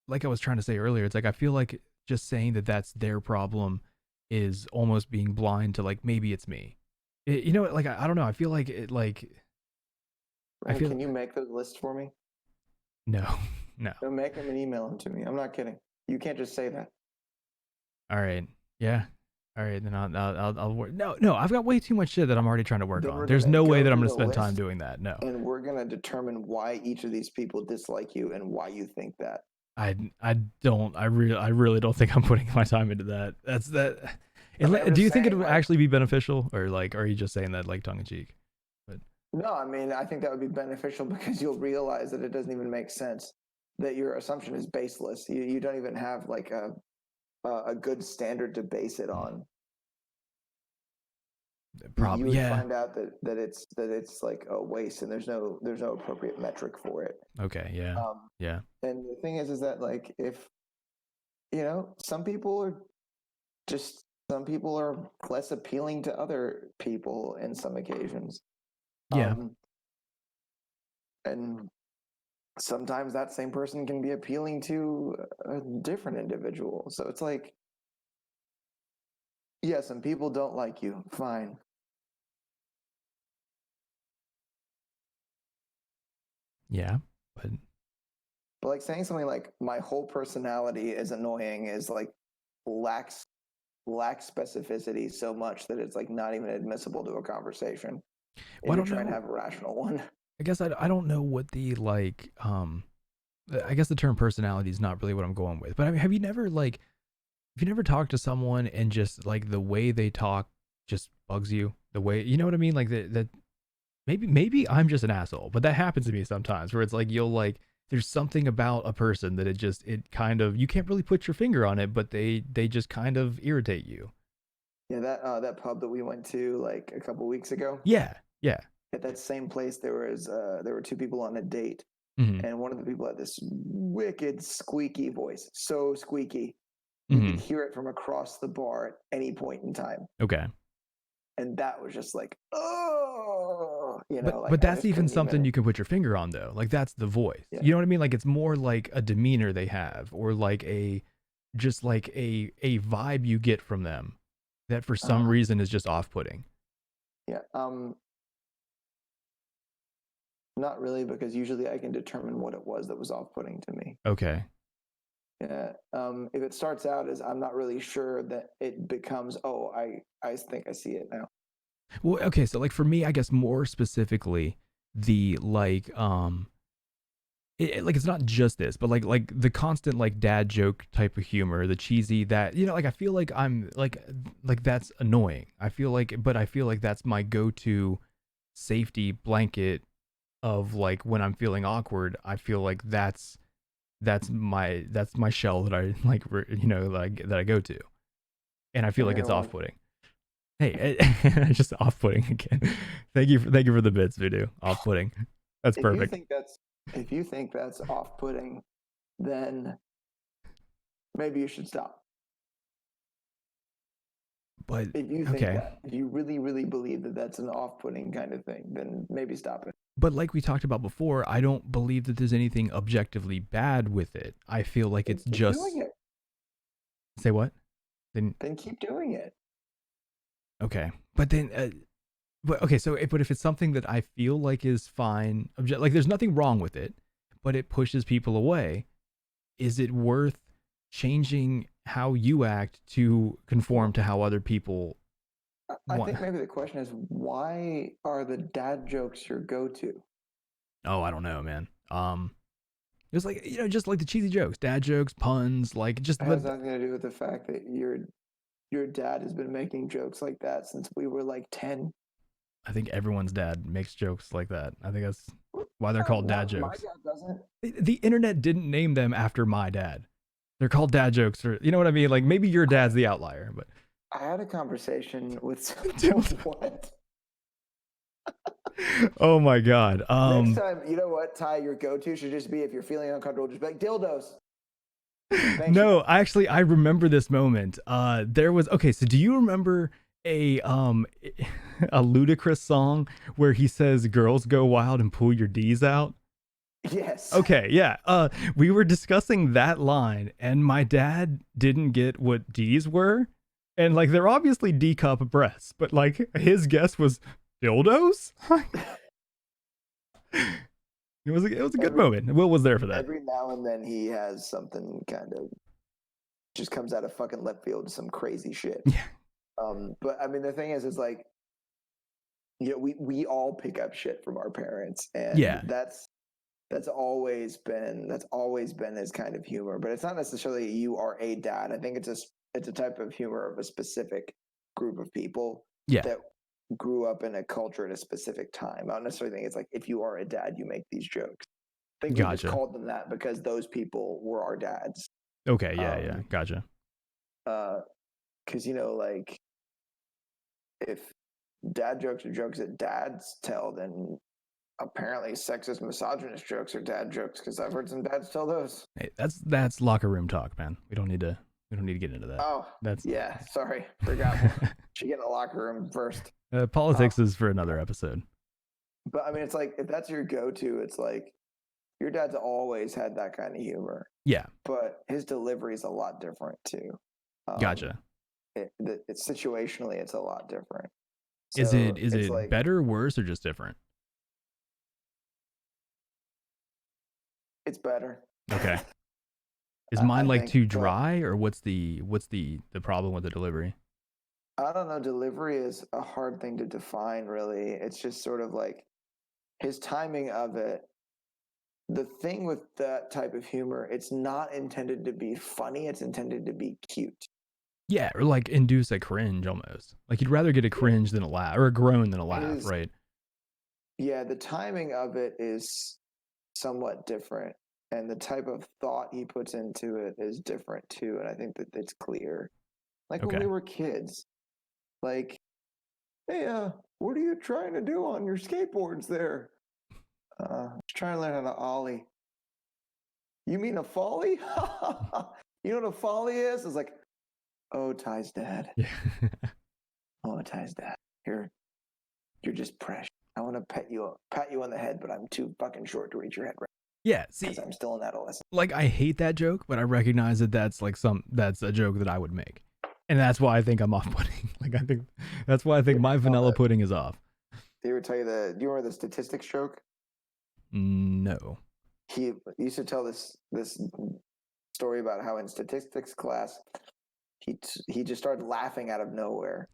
like I was trying to say earlier, it's like I feel like just saying that that's their problem is almost being blind to like, maybe it's me. You know, like, I don't know. I feel like it, like, Ryan, can you make those lists for me? No. No, make them and email them to me. I'm not kidding. You can't just say that. All right. Yeah. All right. Then I'll work. No. I've got way too much shit that I'm already trying to work on. There's no way that I'm going to spend time doing that. No. And we're going to determine why each of these people dislike you and why you think that. I really don't think I'm putting my time into that. That's that. Do you think it would actually be beneficial, or like, are you just saying that like tongue in cheek? But no, I mean, I think that would be beneficial because you'll realize that it doesn't even make sense, that your assumption is baseless. You don't even have like a good standard to base it on. Probably, you would find out that it's like a waste, and there's no appropriate metric for it. Okay, yeah, yeah. And the thing is that like, if some people are less appealing to other people in some occasions. Yeah. And sometimes that same person can be appealing to a different individual. So it's like, yeah, some people don't like you. Fine. Yeah, but like saying something like my whole personality is annoying is like lacks specificity so much that it's like not even admissible to a conversation. If you're trying to have a rational one. I guess I don't know what the like I guess the term personality is not really what I'm going with. But I mean, have you never talked to someone and just like the way they talk just bugs you? The way, you know what I mean? Like that maybe I'm just an asshole, but that happens to me sometimes where it's like you'll like there's something about a person that it kind of, you can't really put your finger on it, but they just kind of irritate you. Yeah, that pub that we went to like a couple weeks ago. Yeah. At that same place, there were two people on a date, mm-hmm. and one of the people had this wicked squeaky voice, so squeaky mm-hmm. you could hear it from across the bar at any point in time. Okay. And that was just like, oh, but that's even something you can put your finger on though. Like that's the voice. Yeah. You know what I mean? Like it's more like a demeanor they have, or like a vibe you get from them that for some reason is just off-putting. Yeah. Not really, because usually I can determine what it was that was off-putting to me. Okay. Yeah. If it starts out as I'm not really sure, that it becomes, oh, I think I see it now. Well, okay, so like for me, I guess more specifically, the like it's not just this, but like the constant like dad joke type of humor, the cheesy, that like I feel like I'm like that's annoying. I feel like that's my go-to safety blanket of like when I'm feeling awkward. I feel like that's my shell that I like, that I go to, and I feel like it's off-putting. Hey, just off-putting again. Thank you for the bits, Voodoo. Off-putting. That's perfect. If you think that's off-putting, then maybe you should stop. But if you think that, if you really, really believe that that's an off-putting kind of thing, then maybe stop it. But like we talked about before, I don't believe that there's anything objectively bad with it. I feel like it's just doing it. Say what? Then keep doing it. Okay, but then, but if it's something that I feel like is fine, like there's nothing wrong with it, but it pushes people away, is it worth changing how you act to conform to how other people I think maybe the question is, why are the dad jokes your go-to? Oh, I don't know, man. It's like, just like the cheesy jokes, dad jokes, puns, like just. It has nothing to do with the fact that your dad has been making jokes like that since we were like 10. I think everyone's dad makes jokes like that. I think that's why they're called dad jokes. My dad doesn't. The internet didn't name them after my dad. They're called dad jokes, or you know what I mean? Like maybe your dad's the outlier, but. I had a conversation with what? Oh my God. Next time, you know what, Ty, your go-to should just be, if you're feeling uncomfortable, just be like, dildos. No, actually, I remember this moment. There was, okay, so do you remember a ludicrous song where he says, girls go wild and pull your D's out? Yes. Okay, yeah. We were discussing that line, and my dad didn't get what D's were, and like they're obviously D cup breasts, but like his guess was dildos. It was a good moment. Will was there for that. Every now and then he has something kind of just comes out of fucking left field, some crazy shit. Yeah. But I mean, the thing is like, you know, we all pick up shit from our parents, and Yeah. that's always been his kind of humor. But it's not necessarily you are a dad. I think it's a type of humor of a specific group of people that grew up in a culture at a specific time. I don't necessarily think it's like if you are a dad, you make these jokes. I think we just called them that because those people were our dads. Okay, yeah, gotcha. Because, you know, like, if dad jokes are jokes that dads tell, then apparently sexist, misogynist jokes are dad jokes, because I've heard some dads tell those. Hey, that's locker room talk, man. We don't need to get into that. Oh, yeah. Sorry, forgot. Should get in the locker room first. Politics is for another episode. But I mean, it's like if that's your go-to, it's like your dad's always had that kind of humor. Yeah. But his delivery is a lot different too. Gotcha. It's situationally, it's a lot different. So is it like, better, worse, or just different? It's better. Okay. Is mine like too dry, or what's the problem with the delivery? I don't know. Delivery is a hard thing to define, really. It's just sort of like his timing of it. The thing with that type of humor, it's not intended to be funny. It's intended to be cute. Yeah, or like induce a cringe almost. Like you'd rather get a cringe than a laugh, or a groan than a laugh, right? Yeah, the timing of it is somewhat different. And the type of thought he puts into it is different too. And I think that it's clear. Like when we were kids, like, hey, what are you trying to do on your skateboards there? Just trying to learn how to ollie. You mean a folly? You know what a folly is? It's like, oh, Ty's dad. Yeah. Oh, Ty's dad. You're just precious. I want to pat you on the head, but I'm too fucking short to reach your head right. Yeah, see, I'm still an adolescent. Like I hate that joke, but I recognize that that's a joke that I would make, and that's why I think I'm off-putting. Like I think that's why I think my vanilla pudding is off. Did he ever tell you do you remember the statistics joke? No. He used to tell this story about how in statistics class he just started laughing out of nowhere,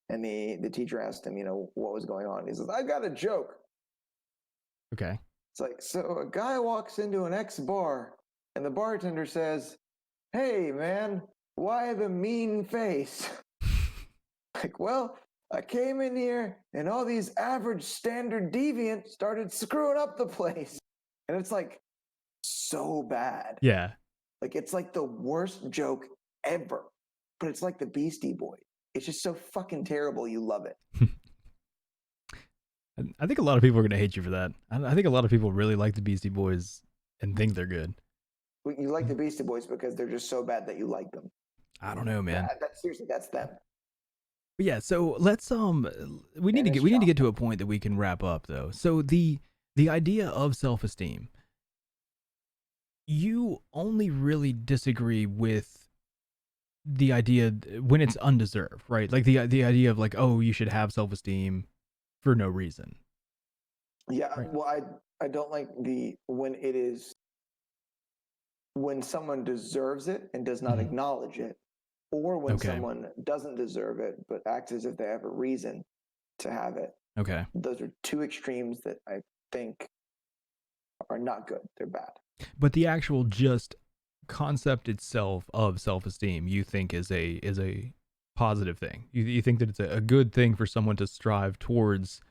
and the teacher asked him, you know, what was going on. He says, "I got a joke." Okay. It's like, so a guy walks into an X bar, and the bartender says, "Hey, man, why the mean face?" Like, well, I came in here, and all these average standard deviants started screwing up the place. And it's like, so bad. Yeah. Like, it's like the worst joke ever. But it's like the Beastie Boys. It's just so fucking terrible, you love it. I think a lot of people are going to hate you for that. I think a lot of people really like the Beastie Boys and think they're good. You like the Beastie Boys because they're just so bad that you like them. I don't know, man. Seriously, that's them. But yeah, so let's we need to get to a point that we can wrap up though. So the idea of self-esteem, you only really disagree with the idea when it's undeserved, right? Like the idea of like, oh, you should have self-esteem for no reason. Yeah, right. Well, I don't like when someone deserves it and does not acknowledge it, or when someone doesn't deserve it but acts as if they have a reason to have it. Okay. Those are two extremes that I think are not good. They're bad. But the actual just concept itself of self-esteem, you think is a positive thing. You think that it's a good thing for someone to strive towards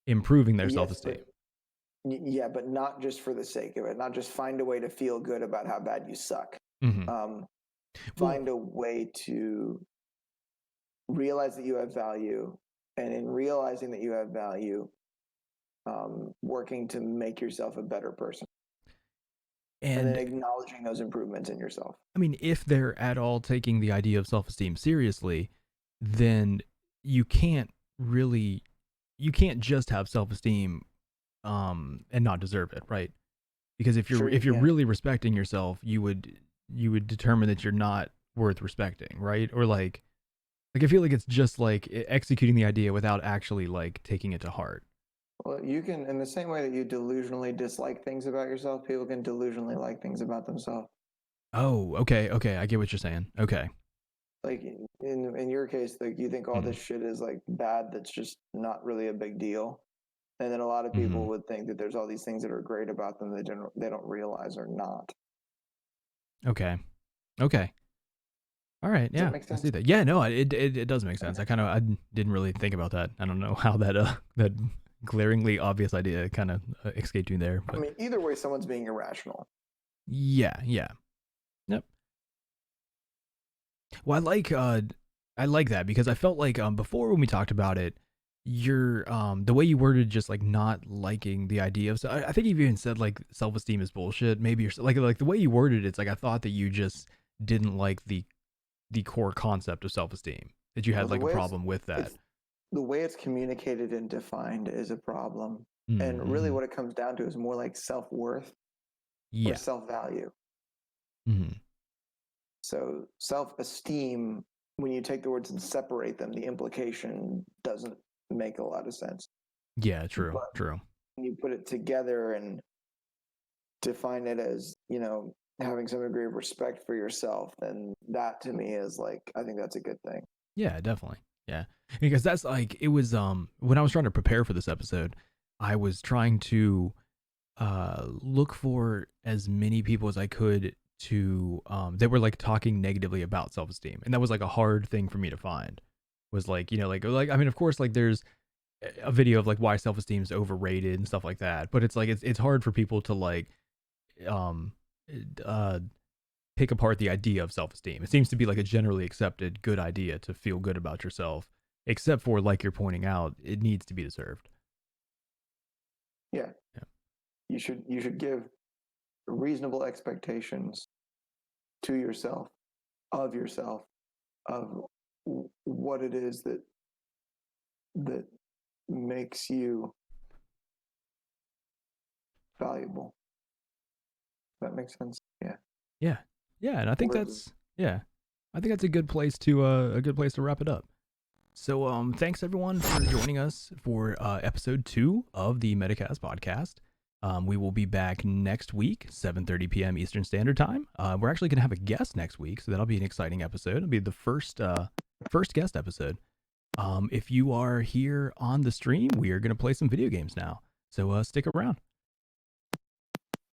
improving their self-esteem. Yeah, but not just for the sake of it. Not just find a way to feel good about how bad you suck. Mm-hmm. Find a way to realize that you have value, and in realizing that you have value, working to make yourself a better person. And then acknowledging those improvements in yourself. I mean, if they're at all taking the idea of self-esteem seriously, then you can't just have self-esteem and not deserve it, right? Because if you're can. really respecting yourself, you would determine that you're not worth respecting, right? Or like I feel like it's just like executing the idea without actually like taking it to heart. Well, you can, in the same way that you delusionally dislike things about yourself, people can delusionally like things about themselves. Oh, okay, I get what you're saying. Okay. Like in your case, like you think all this shit is like bad, that's just not really a big deal. And then a lot of people would think that there's all these things that are great about them that they don't realize are not. Okay. All right. Does that Yeah, make I sense? see that. Yeah, no, it does make sense. I didn't really think about that. I don't know how that that glaringly obvious idea kind of escaped me there. But I mean, either way, someone's being irrational. yeah. Yep. Well, I like that because I felt like before when we talked about it, you're the way you worded just like not liking the idea of I think you even said like self-esteem is bullshit. Maybe you're like the way you worded it's like I thought that you just didn't like the core concept of self-esteem, that you had Well, like a problem with that. The way it's communicated and defined is a problem. And really what it comes down to is more like self-worth or self-value. So self-esteem, when you take the words and separate them, the implication doesn't make a lot of sense. Yeah, true. When you put it together and define it as, having some degree of respect for yourself, then that to me is like, I think that's a good thing. Yeah, definitely. Yeah. Because that's like, it was, when I was trying to prepare for this episode, I was trying to look for as many people as I could to, that were like talking negatively about self-esteem. And that was like a hard thing for me to find, was like, I mean, of course, like there's a video of like why self-esteem is overrated and stuff like that. But it's like, it's hard for people to like, pick apart the idea of self-esteem. It seems to be like a generally accepted good idea to feel good about yourself, except for like you're pointing out, it needs to be deserved. Yeah. You should give reasonable expectations to yourself, of what it is that makes you valuable. That makes sense. Yeah, and I think that's a good place to wrap it up. So thanks everyone for joining us for episode 2 of the Metacast podcast. We will be back next week, 7:30 p.m. Eastern Standard Time. We're actually going to have a guest next week, so that'll be an exciting episode. It'll be the first guest episode. If you are here on the stream, we are going to play some video games now. So stick around.